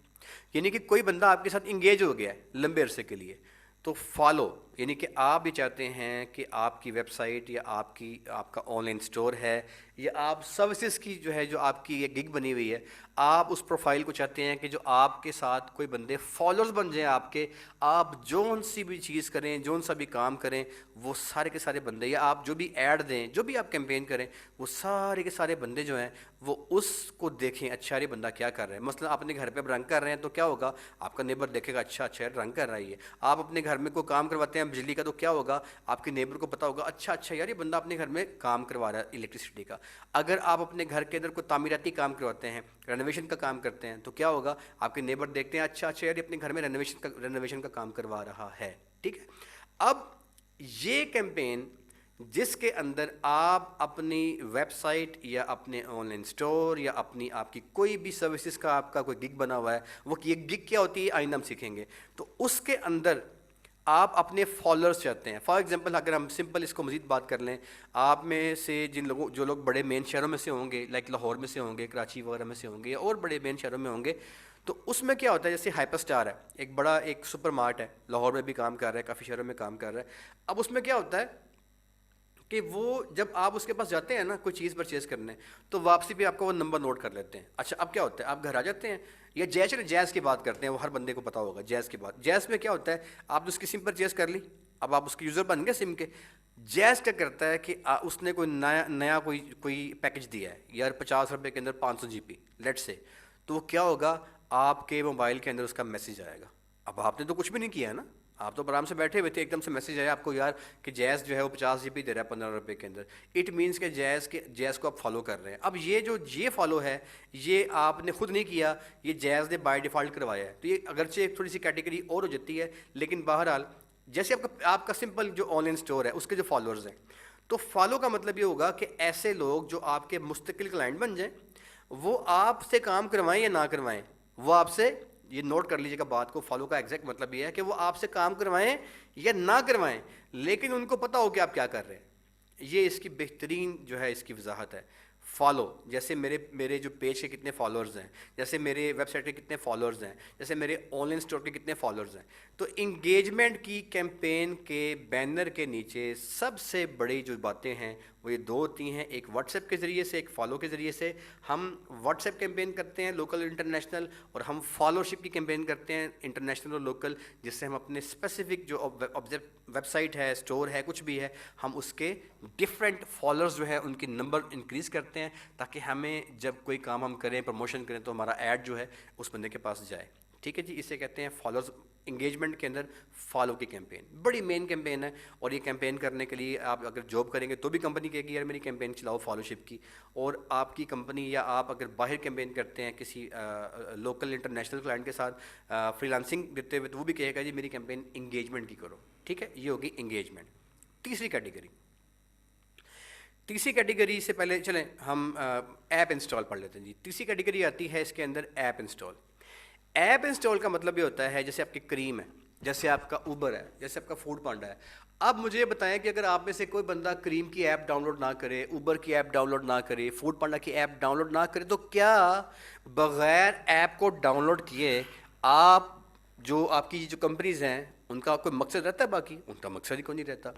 یعنی کہ کوئی بندہ آپ کے ساتھ انگیج ہو گیا ہے لمبے عرصے کے لیے. تو فالو یعنی کہ آپ بھی چاہتے ہیں کہ آپ کی ویب سائٹ یا آپ کا آن لائن اسٹور ہے یا آپ سروسز کی جو ہے جو آپ کی یہ گگ بنی ہوئی ہے, آپ اس پروفائل کو چاہتے ہیں کہ جو آپ کے ساتھ کوئی بندے فالوورز بن جائیں آپ کے, آپ جون سی بھی چیز کریں, جون سا بھی کام کریں, وہ سارے کے سارے بندے, یا آپ جو بھی ایڈ دیں, جو بھی آپ کیمپین کریں, وہ سارے کے سارے بندے جو ہیں وہ اس کو دیکھیں. اچھا یہ بندہ کیا کر رہا ہے, مثلا آپ اپنے گھر پہ رنگ کر رہے ہیں تو کیا ہوگا, آپ کا نیبر دیکھے گا اچھا اچھا رنگ کر رہا ہے یہ. آپ اپنے گھر میں کوئی کام کرواتے ہیں بجلی کا تو کیا ہوگا, آپ کے نیبر کو پتا ہوگا اچھا اچھا یار یہ بندہ اپنے گھر میں کام کروا رہا ہے الیکٹریسٹی کا. اگر آپ اپنے گھر کے اندر کوئی تعمیراتی کام کرواتے ہیں, رینوویشن کا کام کرتے ہیں, تو کیا ہوگا, آپ کے نیبر دیکھتے ہیں اچھا اچھا یار یہ اپنے گھر میں رینوویشن کا کام کروا رہا ہے. ٹھیک ہے, اب یہ کیمپین جس کے اندر آپ اپنی ویب سائٹ یا اپنے آن لائن اسٹور یا آپ کی کوئی بھی سروسز کا آپ کا کوئی گگ بنا ہوا ہے, وہ یہ گگ کیا ہوتی ہے آئندہ ہم سیکھیں گے. تو اس کے اندر آپ اپنے فالوورز چاہتے ہیں. فار ایگزامپل اگر ہم سمپل اس کو مزید بات کر لیں, آپ میں سے جو لوگ بڑے مین شہروں میں سے ہوں گے, لائک لاہور میں سے ہوں گے, کراچی وغیرہ میں سے ہوں گے, اور بڑے مین شہروں میں ہوں گے, تو اس میں کیا ہوتا ہے, جیسے ہائپر اسٹار ہے, ایک بڑا ایک سپر مارٹ ہے, لاہور میں بھی کام کر رہا ہے, کافی شہروں میں کام کر رہا ہے. اب اس میں کیا ہوتا ہے کہ وہ جب آپ اس کے پاس جاتے ہیں نا کوئی چیز پرچیز کرنے, تو واپسی پہ آپ کا وہ نمبر نوٹ کر لیتے ہیں. اچھا اب کیا ہوتا ہے, آپ گھر آ جاتے ہیں, یا جیز کی بات کرتے ہیں, وہ ہر بندے کو پتا ہوگا جیز کی بات. جیز میں کیا ہوتا ہے, آپ نے اس کی سم پرچیز کر لی, اب آپ اس کے یوزر بن گئے سم کے. جیز کیا کرتا ہے کہ اس نے کوئی نیا کوئی پیکج دیا ہے یار 50 روپے کے اندر 500 GB لیٹ سے, تو وہ کیا ہوگا, آپ کے موبائل کے اندر اس کا میسیج آئے گا. اب آپ نے تو کچھ بھی نہیں کیا ہے نا, آپ تو آرام سے بیٹھے ہوئے تھے, ایک دم سے میسیج آیا آپ کو یار کہ جیز جو ہے وہ 50 GB دے رہا ہے 15 روپے کے اندر. اٹ مینس کہ جیز کو آپ فالو کر رہے ہیں. اب یہ فالو ہے, یہ آپ نے خود نہیں کیا, یہ جیز نے بائی ڈیفالٹ کروایا ہے. تو یہ اگرچہ ایک تھوڑی سی کیٹیگری اور ہو جاتی ہے, لیکن بہرحال جیسے آپ کا سمپل جو آن لائن اسٹور ہے اس کے جو فالوورز ہیں, تو فالو کا مطلب یہ ہوگا کہ ایسے لوگ جو آپ کے مستقل کلائنٹ بن جائیں, وہ آپ سے کام کروائیں یا نہ کروائیں, وہ آپ سے, یہ نوٹ کر لیجیے گا بات کو, فالو کا ایگزیکٹ مطلب یہ ہے کہ وہ آپ سے کام کروائیں یا نہ کروائیں, لیکن ان کو پتہ ہو کہ آپ کیا کر رہے ہیں. یہ اس کی بہترین جو ہے اس کی وضاحت ہے. فالو جیسے میرے جو پیج کے کتنے فالوورز ہیں, جیسے میرے ویب سائٹ کے کتنے فالوورز ہیں, جیسے میرے آن لائن اسٹور کے کتنے فالوورز ہیں. تو انگیجمنٹ کی کیمپین کے بینر کے نیچے سب سے بڑی جو باتیں ہیں وہ یہ دو ہوتی ہیں, ایک واٹس ایپ کے ذریعے سے, ایک فالو کے ذریعے سے. ہم واٹس ایپ کیمپین کرتے ہیں لوکل انٹرنیشنل, اور ہم فالوشپ کی کیمپین کرتے ہیں انٹرنیشنل اور لوکل, جس سے ہم اپنے اسپیسیفک جو ویب سائٹ ہے, اسٹور ہے, کچھ بھی ہے, ہم اس کے ڈفرینٹ فالوورز جو ہے ان کی نمبر انکریز کرتے ہیں, تاکہ ہمیں جب کوئی کام ہم کریں, پروموشن کریں, تو ہمارا ایڈ جو ہے اس بندے کے پاس جائے. ٹھیک ہے جی, اسے کہتے ہیں فالوورز. انگیجمنٹ کے اندر فالو کی کیمپین بڑی مین کیمپین ہے, اور یہ کیمپین کرنے کے لیے آپ اگر جاب کریں گے تو بھی کمپنی کہے گی یار میری کیمپین چلاؤ فالوشپ کی. اور آپ کی کمپنی یا آپ اگر باہر کیمپین کرتے ہیں کسی لوکل انٹرنیشنل کلائنٹ کے ساتھ فری لانسنگ دیتے ہوئے, تو وہ بھی کہے گا جی میری کیمپین انگیجمنٹ کی کرو. ٹھیک ہے, یہ ہوگی انگیجمنٹ. تیسری کیٹیگری سے پہلے چلیں ہم ایپ انسٹال پڑھ لیتے ہیں جی. تیسری کیٹیگری آتی ہے اس کے اندر ایپ انسٹال. ایپ انسٹال کا مطلب یہ ہوتا ہے جیسے آپ کی کریم ہے, جیسے آپ کا اوبر ہے, جیسے آپ کا فوڈ پانڈا ہے. اب مجھے بتائیں کہ اگر آپ میں سے کوئی بندہ کریم کی ایپ ڈاؤن لوڈ نہ کرے, اوبر کی ایپ ڈاؤن لوڈ نہ کرے, فوڈ پانڈا کی ایپ ڈاؤن لوڈ نہ کرے, تو کیا بغیر ایپ کو ڈاؤن لوڈ کیے آپ جو کی جو کمپنیز ہیں ان کا کوئی مقصد رہتا ہے؟ باقی ان کا مقصد ہی کوئی نہیں رہتا.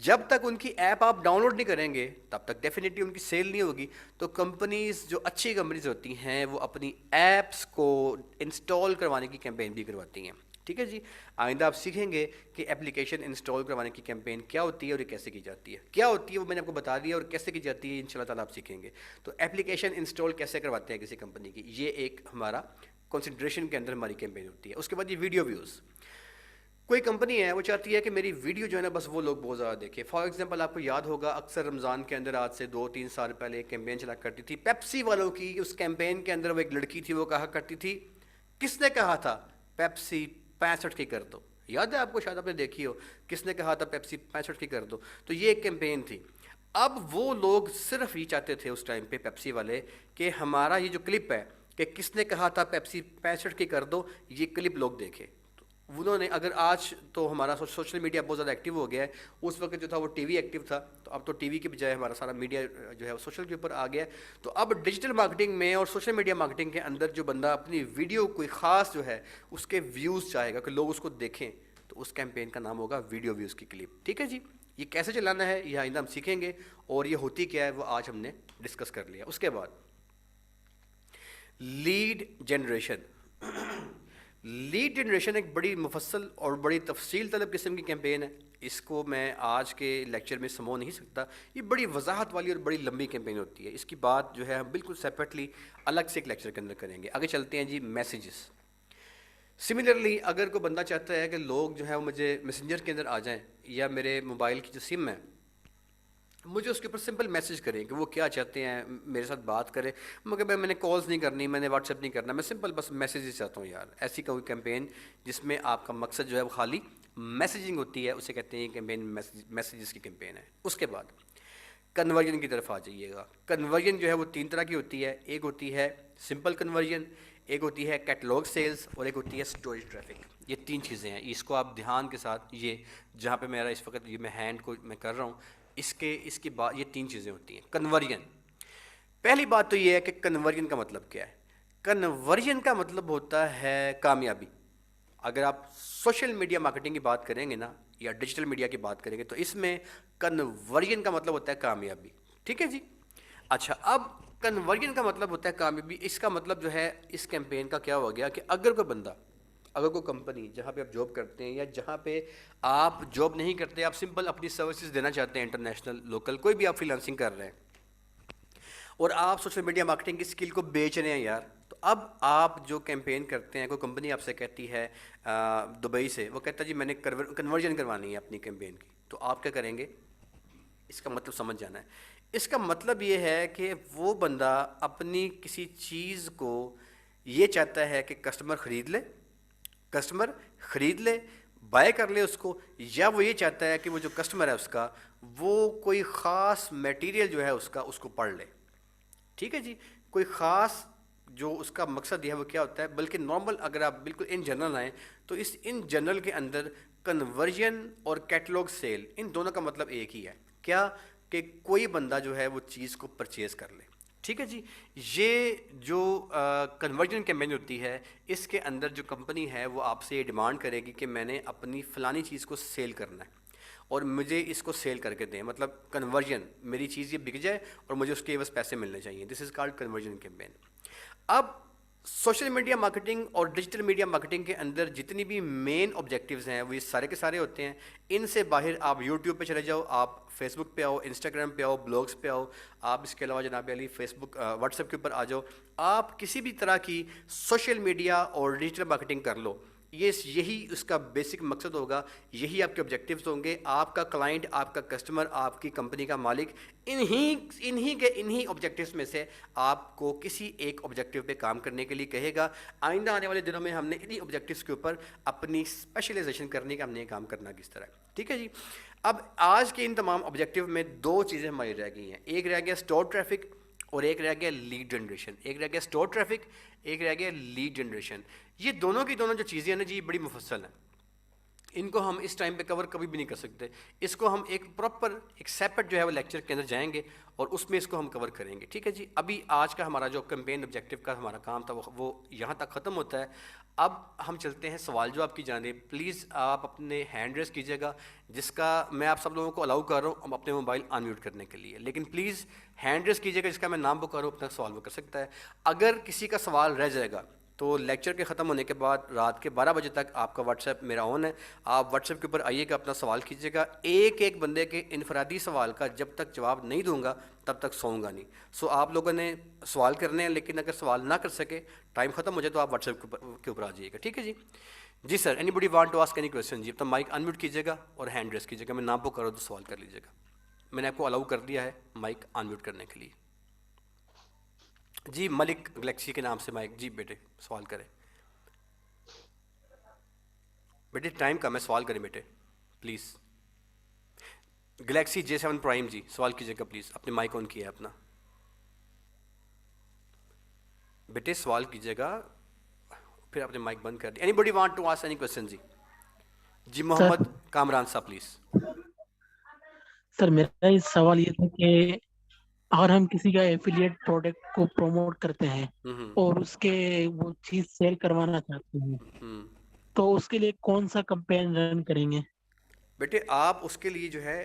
جب تک ان کی ایپ آپ ڈاؤن لوڈ نہیں کریں گے تب تک ڈیفینیٹلی ان کی سیل نہیں ہوگی. تو کمپنیز جو اچھی کمپنیز ہوتی ہیں وہ اپنی ایپس کو انسٹال کروانے کی کیمپین بھی کرواتی ہیں. ٹھیک ہے جی. آئندہ آپ سیکھیں گے کہ اپلیکیشن انسٹال کروانے کی کیمپین کیا ہوتی ہے اور یہ کیسے کی جاتی ہے. کیا ہوتی ہے وہ میں نے آپ کو بتا دیا, اور کیسے کی جاتی ہے ان شاء اللہ تعالیٰ آپ سیکھیں گے. تو اپلیکیشن انسٹال کیسے کرواتے ہیں کسی کمپنی کی, یہ ایک ہمارا کنسیڈریشن کے اندر ہماری کیمپین ہوتی ہے. اس کے بعد یہ ویڈیو ویوز. کوئی کمپنی ہے وہ چاہتی ہے کہ میری ویڈیو جو ہے نا بس وہ لوگ بہت زیادہ دیکھیں. فار ایگزامپل آپ کو یاد ہوگا اکثر رمضان کے اندر آج سے 2-3 سال پہلے ایک کیمپین چلا کرتی تھی پیپسی والوں کی. اس کیمپین کے اندر وہ ایک لڑکی تھی, وہ کہا کرتی تھی, کس نے کہا تھا پیپسی 65 کی کر دو. یاد ہے آپ کو, شاید آپ نے دیکھی ہو, کس نے کہا تھا پیپسی 65 کی کر دو. تو یہ ایک کیمپین تھی. اب وہ لوگ صرف یہ چاہتے تھے اس ٹائم پہ پیپسی والے کہ ہمارا یہ جو کلپ ہے کہ کس نے کہا تھا پیپسی 65 کی کر دو, یہ کلپ لوگ دیکھیں. انہوں نے, اگر آج تو ہمارا سوشل میڈیا بہت زیادہ ایکٹیو ہو گیا ہے, اس وقت جو تھا وہ ٹی وی ایکٹیو تھا, تو اب تو ٹی وی کے بجائے ہمارا سارا میڈیا جو ہے وہ سوشل کے اوپر آ گیا ہے. تو اب ڈیجیٹل مارکیٹنگ میں اور سوشل میڈیا مارکیٹنگ کے اندر جو بندہ اپنی ویڈیو کوئی خاص جو ہے اس کے ویوز چاہے گا کہ لوگ اس کو دیکھیں, تو اس کیمپین کا نام ہوگا ویڈیو ویوز کی کلپ. ٹھیک ہے جی. یہ کیسے چلانا ہے یہ آئندہ ہم سیکھیں گے, اور یہ ہوتی کیا ہے وہ آج ہم نے ڈسکس کر لیا. اس کے بعد لیڈ جنریشن. لیڈ جنریشن ایک بڑی مفصل اور بڑی تفصیل طلب قسم کی کیمپین ہے. اس کو میں آج کے لیکچر میں سمو نہیں سکتا. یہ بڑی وضاحت والی اور بڑی لمبی کیمپین ہوتی ہے. اس کی بات جو ہے ہم بالکل سیپریٹلی الگ سے ایک لیکچر کے اندر کریں گے. آگے چلتے ہیں جی. میسیجز. سملرلی اگر کوئی بندہ چاہتا ہے کہ لوگ جو ہے وہ مجھے میسنجر کے اندر آ جائیں, یا میرے موبائل کی جو سم ہے مجھے اس کے اوپر سمپل میسج کریں کہ وہ کیا چاہتے ہیں, میرے ساتھ بات کریں, مگر میں نے کالز نہیں کرنی, میں نے واٹس ایپ نہیں کرنا, میں سمپل بس میسیجز چاہتا ہوں یار. ایسی کوئی کیمپین جس میں آپ کا مقصد جو ہے وہ خالی میسیجنگ ہوتی ہے, اسے کہتے ہیں یہ کیمپین میسیجز کی کیمپین ہے. اس کے بعد کنورژن کی طرف آ جائیے گا. کنورژن جو ہے وہ 3 طرح کی ہوتی ہے. ایک ہوتی ہے سمپل کنورژن, ایک ہوتی ہے کیٹلاگ سیلز, اور ایک ہوتی ہے اسٹوریج ٹریفک. یہ 3 چیزیں ہیں. اس کو آپ دھیان کے ساتھ, یہ جہاں پہ میرا اس وقت یہ میں ہینڈ کو میں کر رہا ہوں, اس کی بات, یہ 3 چیزیں ہوتی ہیں. کنورژن. پہلی بات تو یہ ہے کہ کنورژن کا مطلب کیا ہے. کنورژن کا مطلب ہوتا ہے کامیابی. اگر آپ سوشل میڈیا مارکیٹنگ کی بات کریں گے نا, یا ڈیجیٹل میڈیا کی بات کریں گے, تو اس میں کنورژن کا مطلب ہوتا ہے کامیابی. ٹھیک ہے جی. اچھا, اب کنورژن کا مطلب ہوتا ہے کامیابی. اس کا مطلب جو ہے اس کیمپین کا کیا ہو گیا کہ اگر کوئی بندہ, اگر کوئی کمپنی جہاں پہ آپ جاب کرتے ہیں, یا جہاں پہ آپ جاب نہیں کرتے, آپ سمپل اپنی سروسز دینا چاہتے ہیں, انٹرنیشنل لوکل کوئی بھی آپ فری لانسنگ کر رہے ہیں, اور آپ سوشل میڈیا مارکیٹنگ کی اسکل کو بیچ رہے ہیں یار, تو اب آپ جو کیمپین کرتے ہیں, کوئی کمپنی آپ سے کہتی ہے دبئی سے, وہ کہتا ہے جی میں نے کنورژن کروانی ہے اپنی کیمپین کی, تو آپ کیا کریں گے؟ اس کا مطلب سمجھ جانا ہے. اس کا مطلب یہ ہے کہ وہ بندہ اپنی کسی چیز کو یہ چاہتا ہے کہ کسٹمر خرید لے, بائی کر لے اس کو, یا وہ یہ چاہتا ہے کہ وہ جو کسٹمر ہے اس کا, وہ کوئی خاص میٹیریل جو ہے اس کو پڑھ لے. ٹھیک ہے جی. کوئی خاص جو اس کا مقصد یہ ہے وہ کیا ہوتا ہے. بلکہ نارمل اگر آپ بالکل ان جنرل آئیں تو اس ان جنرل کے اندر کنورژن اور کیٹلاگ سیل, ان دونوں کا مطلب ایک ہی ہے. کیا؟ کہ کوئی بندہ جو ہے وہ چیز کو پرچیز کر لے. ٹھیک ہے جی. یہ جو کنورژن کیمپین ہوتی ہے, اس کے اندر جو کمپنی ہے وہ آپ سے یہ ڈیمانڈ کرے گی کہ میں نے اپنی فلانی چیز کو سیل کرنا ہے, اور مجھے اس کو سیل کر کے دیں. مطلب کنورژن, میری چیز یہ بک جائے اور مجھے اس کے بس پیسے ملنے چاہیے. دس از کالڈ کنورژن کیمپین. اب سوشل میڈیا مارکیٹنگ اور ڈیجیٹل میڈیا مارکیٹنگ کے اندر جتنی بھی مین آبجیکٹیوز ہیں وہ یہ سارے کے سارے ہوتے ہیں. ان سے باہر آپ یوٹیوب پہ چلے جاؤ, آپ فیس بک پہ آؤ, انسٹاگرام پہ آؤ, بلاگس پہ آؤ, آپ اس کے علاوہ جناب علی واٹس ایپ کے اوپر آ جاؤ. آپ کسی بھی طرح کی سوشل میڈیا اور ڈیجیٹل مارکیٹنگ کر لو, یہی اس کا بیسک مقصد ہوگا, یہی آپ کے آبجیکٹیوز ہوں گے. آپ کا کلائنٹ, آپ کا کسٹمر, آپ کی کمپنی کا مالک, انہی آبجیکٹیوز میں سے آپ کو کسی ایک آبجیکٹیو پہ کام کرنے کے لیے کہے گا. آئندہ آنے والے دنوں میں ہم نے انہی آبجیکٹیوز کے اوپر اپنی اسپیشلائزیشن کرنے کا ہم نے کام کرنا کس طرح. ٹھیک ہے جی. اب آج کے ان تمام آبجیکٹیو میں 2 چیزیں ہماری رہ گئی ہیں. ایک رہ گیا اسٹور ٹریفک, اور ایک رہ گیا لیڈ جنریشن. ایک رہ گیا اسٹور ٹریفک, ایک رہ گیا لیڈ جنریشن. یہ دونوں کی دونوں جو چیزیں ہیں نا جی, بڑی مفصل ہیں. ان کو ہم اس ٹائم پہ کور کبھی بھی نہیں کر سکتے. اس کو ہم ایک پراپر ایک سیپریٹ جو ہے وہ لیکچر کے اندر جائیں گے اور اس میں اس کو ہم کور کریں گے. ٹھیک ہے جی. ابھی آج کا ہمارا جو کمپین آبجیکٹو کا ہمارا کام تھا وہ یہاں تک ختم ہوتا ہے. اب ہم چلتے ہیں سوال جواب کی جانب. پلیز آپ اپنے ہینڈ ریز کیجیے گا, جس کا میں آپ سب لوگوں کو الاؤ کر رہا ہوں اپنے موبائل ان میوٹ کرنے کے لیے, لیکن پلیز ہینڈ ریز کیجیے گا, جس کا میں نام پکاروں اپنا سوال وہ کر سکتا ہے. اگر کسی کا سوال رہ جائے گا تو لیکچر کے ختم ہونے کے بعد رات کے 12 بجے تک آپ کا واٹس ایپ میرا آن ہے, آپ واٹس ایپ کے اوپر آئیے گا, اپنا سوال کیجیے گا. ایک ایک بندے کے انفرادی سوال کا جب تک جواب نہیں دوں گا تب تک سوؤں گا نہیں. سو آپ لوگوں نے سوال کرنے ہیں, لیکن اگر سوال نہ کر سکے, ٹائم ختم ہو جائے تو آپ واٹس ایپ کے اوپر آ جائیے گا. ٹھیک ہے جی. جی sir, anybody want to ask any question? جی, اپنا مائک انمیوٹ کیجیے گا اور ہینڈ ریز کیجیے گا. میں نام پکاروں تو سوال کر لیجیے گا. میں نے آپ کو الاؤ کر دیا ہے مائک انمیوٹ کرنے کے لیے. جی ملک گلیکسی کے نام سے مائک. جی بیٹے سوال کریں. بیٹے ٹائم کم ہے, سوال کریں بیٹے پلیز. گلیکسی J7 پرائم جی, سوال کیجیے گا پلیز. اپنے مائک آن کیا ہے اپنا. بیٹے سوال کیجیے گا, پھر اپنے مائک بند کر دیں. Anybody want to ask any question? جی جی سر محمد کامران صاحب پلیز. سر میرا یہ سوال یہ تھا کہ اگر ہم کسی کا ایفیلیٹ پروڈکٹ کو پروموٹ کرتے ہیں اور اس کے وہ چیز سیل کروانا چاہتے ہیں تو اس کے لیے کون سا کمپین رن کریں گے؟ بیٹے آپ اس کے لیے جو ہے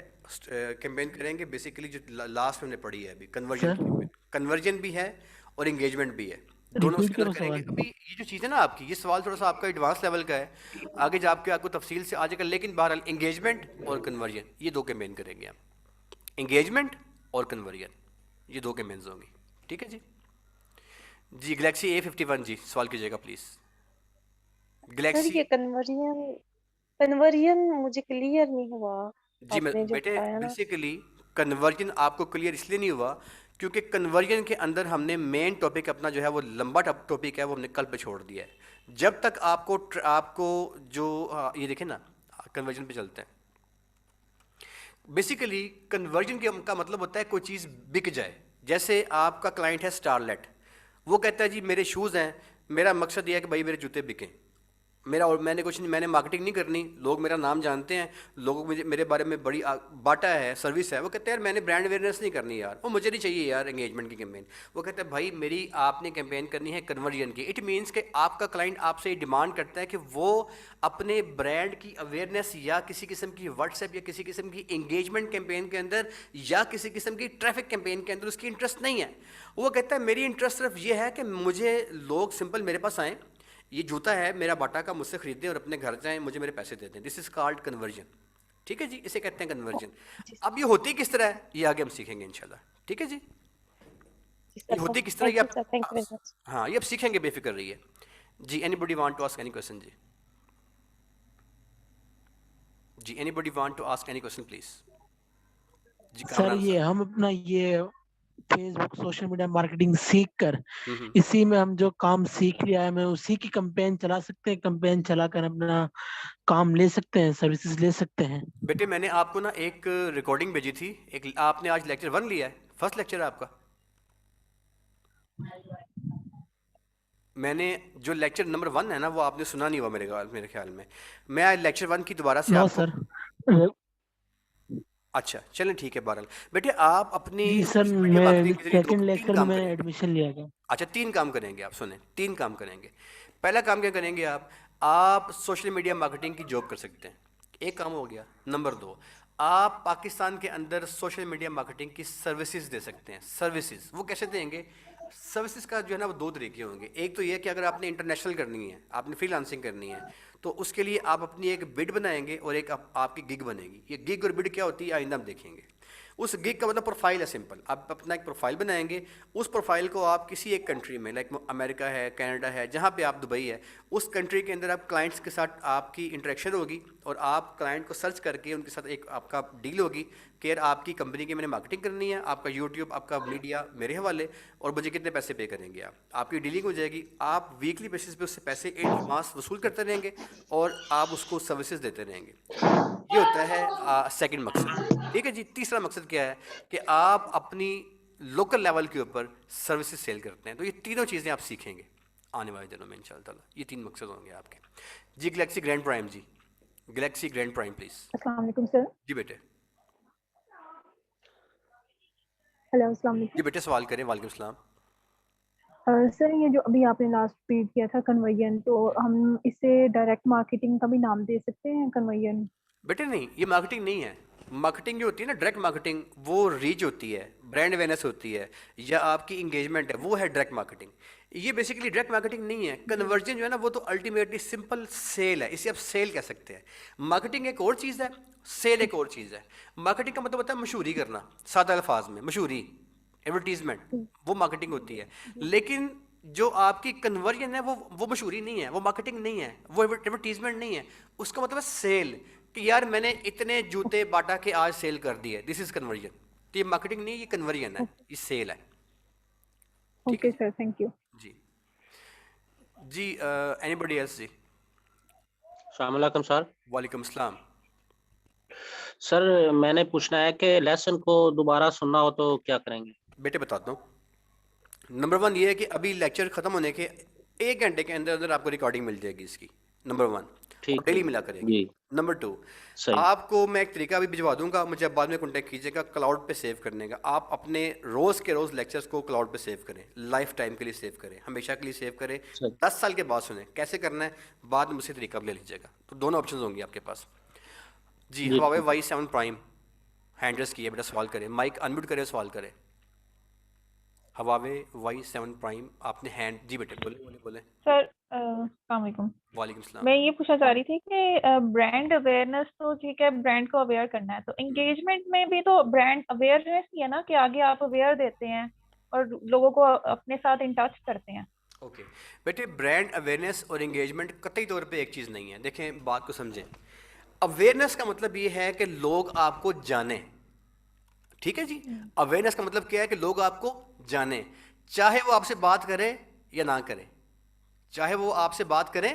کیمپین کریں گے بیسیکلی جو لاسٹ میں نے پڑھی ہے ابھی, کنورژن سر کی کیمپین. کنورژن بھی ہے اور انگیجمنٹ بھی ہے, دونوں اس ریپیٹ کے اندر کرو کریں گے. سوال. ابھی یہ جو چیز ہے نا آپ کی, یہ سوال تھوڑا سا آپ کا ایڈوانس لیول کا ہے, آگے جا کے آپ کو تفصیل سے آ جائے گا, لیکن بہرحال انگیجمنٹ اور کنورژن یہ دو کیمپین کریں گے آپ. انگیجمنٹ اور کنورژن یہ دو کیمپینز ہوں گی. ٹھیک ہے جی. جی گلیکسی A51 جی, سوال کیجیے گا پلیز. سر گلیکسی یہ کنورژن مجھے کلیئر نہیں ہوا, جی آپ نے جو بیٹے بتایا نا. بیسیکلی کنورژن آپ کو کلیئر اس لیے نہیں ہوا کیونکہ کنورژن کے اندر ہم نے مین ٹاپک اپنا جو ہے وہ لمبا ٹاپک ہے وہ ہم نے کل پہ چھوڑ دیا ہے. جب تک آپ کو جو یہ دیکھیں نا, کنورژن پہ چلتے ہیں. بیسیکلی کنورژن کا مطلب ہوتا ہے کوئی چیز بک جائے. جیسے آپ کا کلائنٹ ہے اسٹارلیٹ, وہ کہتا ہے جی میرے شوز ہیں, میرا مقصد یہ ہے کہ بھائی میرے جوتے بکیں. میرا اور میں نے کچھ نہیں, میں نے مارکیٹنگ نہیں کرنی, لوگ میرا نام جانتے ہیں, لوگوں کو میرے بارے میں بڑی باٹا ہے, سروس ہے. وہ کہتے ہیں یار میں نے برانڈ اویئرنیس نہیں کرنی یار, وہ مجھے نہیں چاہیے یار انگیجمنٹ کی کیمپین. وہ کہتا ہے بھائی میری آپ نے کیمپین کرنی ہے کنورژن کی. اٹ مینس کہ آپ کا کلائنٹ آپ سے ڈیمانڈ کرتا ہے کہ وہ اپنے برانڈ کی اویئرنیس یا کسی قسم کی واٹس ایپ یا کسی قسم کی انگیجمنٹ کیمپین کے اندر یا کسی قسم کی ٹریفک کیمپین کے اندر اس کی انٹرسٹ نہیں ہے. وہ کہتا ہے میری انٹرسٹ صرف یہ ہے کہ مجھے لوگ سمپل میرے پاس آئیں, یہ جوتا ہے میرا باٹا کا, مجھ سے خریدیں اور اپنے گھر جائیں, مجھے میرے پیسے دے دیں. دس از کالڈ کنورژن. ٹھیک ہے جی, اسے کہتے ہیں کنورژن. جی اب یہ ہوتی کس طرح ہے یہ آگے ہم سیکھیں گے انشاءاللہ. ٹھیک ہے جی. سر, یہ ہوتی کس طرح یہ thank you sir, thank you very much. ہاں یہ اب سیکھیں گے, بے فکر رہیے. جی anybody want to ask any question? جی جی anybody want to ask any question please. جی سر کامران یہ ہم اپنا یہ Facebook social media marketing سیکھ کر صاحب. اسی میں ہم جو کام سیکھ لیا ہے میں اسی کی کمپین چلا سکتے ہیں, کمپین چلا کر اپنا کام لے سکتے ہیں, سروسز لے سکتے ہیں. بیٹے میں نے آپ کو نا ایک ریکارڈنگ بھیجی تھی, ایک آپ نے آج لیکچر 1 لیا ہے, فرسٹ لیکچر ہے آپ کا. میں نے جو لیکچر نمبر 1 ہے نا وہ آپ نے سنا نہیں ہوا میرے خیال میں. میں آج لیکچر 1 کی دوبارہ سے نو آپ کو. سر. اچھا چلیں ٹھیک ہے. بہرحال بیٹے آپ اپنی جی سر, سوشل میڈیا میں مارکیٹنگ کے ذریعے سیکنڈ 3 لیکچر میں کام میں کریں نے گے. ایڈمیشن لیا تھا. اچھا 3 کام کریں گے آپ, سنیں 3 کام کریں گے. پہلا کام کیا کریں گے آپ سوشل میڈیا مارکیٹنگ کی جاب کر سکتے ہیں, ایک کام ہو گیا. نمبر 2, آپ پاکستان کے اندر سوشل میڈیا مارکیٹنگ کی سروسز دے سکتے ہیں. سروسز وہ کیسے دیں گے؟ سروسز کا جو ہے نا وہ 2 طریقے ہوں گے. ایک تو یہ کہ اگر آپ نے انٹرنیشنل کرنی ہے, آپ نے فری لانسنگ کرنی ہے, تو اس کے لیے آپ اپنی ایک بڈ بنائیں گے اور ایک آپ کی گگ بنے گی. یہ گگ اور بڈ کیا ہوتی ہے آئندہ ہم دیکھیں گے. اس گگ کا مطلب پروفائل ہے, سمپل. آپ اپنا ایک پروفائل بنائیں گے, اس پروفائل کو آپ کسی ایک کنٹری میں لائک امریکہ ہے, کینیڈا ہے, جہاں پہ آپ دبئی ہے, اس کنٹری کے اندر آپ کلائنٹس کے ساتھ آپ کی انٹریکشن ہوگی اور آپ کلائنٹ کو سرچ کر کے ان کے ساتھ ایک آپ کا ڈیل ہوگی کہ یار آپ کی کمپنی کی میں نے مارکیٹنگ کرنی ہے, آپ کا یوٹیوب آپ کا میڈیا میرے حوالے, اور مجھے کتنے پیسے پے کریں گے. آپ کی ڈیلنگ ہو جائے گی. آپ ویکلی بیسس پہ اس سے پیسے ماس وصول کرتے رہیں گے اور آپ اس کو سروسز دیتے رہیں گے. یہ ہوتا ہے سیکنڈ مقصد. ٹھیک ہے جی. تیسرا مقصد کیا ہے کہ آپ اپنی لوکل لیول کے اوپر سروسز سیل کرتے ہیں. تو یہ تینوں چیزیں آپ سیکھیں گے آنے والے دنوں میں انشاءاللہ تعالیٰ. یہ 3 مقصد ہوں گے آپ کے. جی گلیکسی گرینڈ پرائم جی, گلیکسی گرینڈ پرائم پلیز. السلام علیکم سر. جی بیٹے. ہیلو السلام علیکم. جی بیٹے سوال کریں. وعلیکم السلام. سر یہ جو ابھی آپ نے لاسٹ ریڈ کیا تھا کنورژن، تو ہم اس سے ڈائریکٹ مارکیٹنگ کا بھی نام دے سکتے ہیں کنورژن؟ بیٹے نہیں، یہ مارکیٹنگ نہیں ہے. مارکیٹنگ جو ہوتی ہے نا ڈائریکٹ مارکیٹنگ، وہ ریچ ہوتی ہے، برانڈ اویئرنیس ہوتی ہے، یا آپ کی انگیجمنٹ ہے، وہ ہے ڈائریکٹ مارکیٹنگ. یہ بیسیکلی ڈائریکٹ مارکیٹنگ نہیں ہے. کنورژن جو ہے نا وہ تو الٹیمیٹلی سمپل سیل ہے، اسے آپ سیل کہہ سکتے ہیں. مارکیٹنگ ایک اور چیز ہے، سیل ایک اور چیز ہے. مارکیٹنگ کا مطلب ہوتا ہے مشہوری کرنا، سادہ الفاظ میں مشہوری، ایڈورٹیزمنٹ، وہ مارکیٹنگ ہوتی ہے. لیکن جو آپ کی کنورژن ہے وہ مشہوری نہیں ہے، وہ مارکیٹنگ نہیں ہے، وہ ایڈورٹیزمنٹ نہیں ہے. اس کا مطلب ہے سیل، کہ یار میں نے اتنے جوتے باٹا کے آج سیل کر دیے، دس از کنورژن. تو یہ مارکیٹنگ نہیں، یہ کنورژن ہے، یہ سیل ہے. ٹھیک ہے اوکے سر، تھینک یو. جی. جی اینی بڈی ایلس؟ جی السلام علیکم سر. وعلیکم السلام. سر میں نے پوچھنا ہے کہ لیسن کو دوبارہ سننا ہو تو کیا کریں گے؟ بیٹے بتاتا ہوں. نمبر 1 یہ ہے کہ ابھی لیکچر ختم ہونے کے 1 گھنٹے کے اندر آپ کو ریکارڈنگ مل جائے گی اس کی. نمبر 1 ٹھیک ہے ڈیلی ملا کرے گی. جی نمبر 2 صحیح. آپ کو میں ایک طریقہ بھی بھجوا دوں گا، مجھے بعد میں کانٹیکٹ کیجیے گا کلاؤڈ پہ سیو کرنے کا. آپ اپنے روز کے روز لیکچرز کو کلاؤڈ پہ سیو کریں، لائف ٹائم کے لیے سیو کریں، ہمیشہ کے لیے سیو کریں. 10 سال کے بعد سنیں. کیسے کرنا ہے بعد میں مجھ سے طریقہ بھی لے لیجیے گا. تو دونوں آپشنز ہوں گی آپ کے پاس. جی Huawei Y7 prime hand raise کیے بیٹا، سوال کریں. مائک انمیوٹ کریں، سوال کریں. ہواوے Y7 پرائم آپ نے ہینڈ. جی بیٹے بولیں. سر السلام علیکم. وعلیکم السلام. میں یہ پوچھنا چاہ رہی تھی کہ برانڈ اویئرنیس تو ٹھیک ہے، برانڈ کو اویئر کرنا ہے، تو انگیجمنٹ میں بھی تو برانڈ اویئرنیس ہی ہے نا، کہ آگے آپ اویئر دیتے ہیں اور لوگوں کو اپنے ساتھ ان ٹچ کرتے ہیں. اوکے بیٹے، برانڈ اویئرنیس اور انگیجمنٹ قطعی طور پہ ایک چیز نہیں ہے. دیکھیں بات کو سمجھیں. اویئرنیس کا مطلب یہ ہے کہ لوگ آپ کو جانیں. ٹھیک ہے جی. اویئرنیس کا مطلب کیا ہے کہ لوگ آپ کو جانیں، چاہے وہ آپ سے بات کریں یا نہ کریں، چاہے وہ آپ سے بات کریں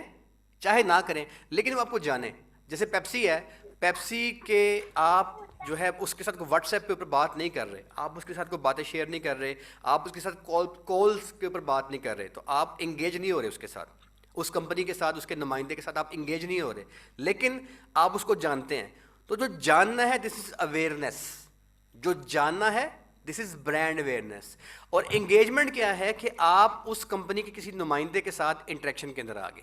چاہے نہ کریں، لیکن وہ آپ کو جانیں. جیسے پیپسی ہے، پیپسی کے آپ جو ہے اس کے ساتھ کوئی واٹس ایپ کے اوپر بات نہیں کر رہے، آپ اس کے ساتھ کوئی باتیں شیئر نہیں کر رہے، آپ اس کے ساتھ کالز کے اوپر بات نہیں کر رہے، تو آپ انگیج نہیں ہو رہے اس کے ساتھ، اس کمپنی کے ساتھ، اس کے نمائندے کے ساتھ آپ انگیج نہیں ہو رہے، لیکن آپ اس کو جانتے ہیں. تو جو جاننا ہے دس از اویئرنیس، جو جاننا ہے دس از برانڈ اویئرنیس. اور انگیجمنٹ کیا ہے کہ آپ اس کمپنی کے کسی نمائندے کے ساتھ انٹریکشن کے اندر آ گئے.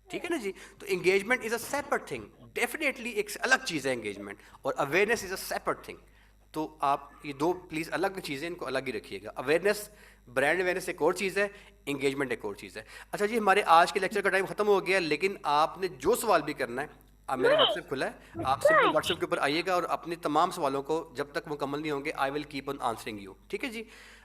ٹھیک ہے نا جی. تو engagement is a separate thing, definitely ایک الگ چیز ہے انگیجمنٹ، اور awareness is a separate thing. تو آپ یہ دو پلیز الگ چیزیں، ان کو الگ ہی رکھیے گا. اویئرنیس، برانڈ اویئرنیس ایک اور چیز ہے، انگیجمنٹ ایک اور چیز ہے. اچھا جی، ہمارے آج کے لیکچر کا ٹائم ختم ہو گیا، لیکن آپ نے جو سوال بھی کرنا ہے، میرا واٹس ایپ کھلا ہے، آپ صرف واٹس ایپ کے اوپر آئیے گا اور اپنے تمام سوالوں کو جب تک مکمل نہیں ہوں گے I will keep on answering you. ٹھیک ہے جی.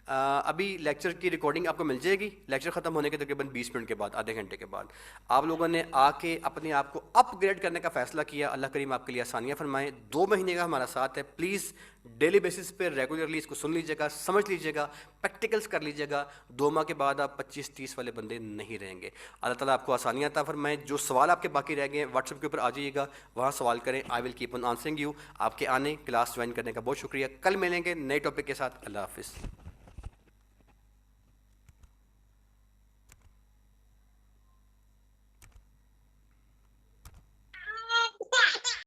ابھی لیکچر کی ریکارڈنگ آپ کو مل جائے گی لیکچر ختم ہونے کے تقریباً 20 منٹ کے بعد، آدھے گھنٹے کے بعد. آپ لوگوں نے آ کے اپنے آپ کو اپ گریڈ کرنے کا فیصلہ کیا، اللہ کریم آپ کے لیے آسانیاں فرمائیں. 2 مہینے کا ہمارا ساتھ ہے، پلیز ڈیلی بیسس پہ ریگولرلی اس کو سن لیجیے گا، سمجھ لیجیے گا، پریکٹیکلس کر لیجیے گا. 2 ماہ کے بعد آپ 25-30 والے بندے نہیں رہیں گے. اللہ تعالیٰ آپ کو آسانیاں عطا فرمائیں. جو سوال آپ کے باقی رہ گئے ہیں واٹس ایپ کے اوپر آ جائیے گا، وہاں سوال کریں. I will keep on answering you. آپ کے آنے، کلاس جوائن کرنے کا بہت شکریہ. کل ملیں گے نئے ٹاپک کے ساتھ. اللہ حافظ.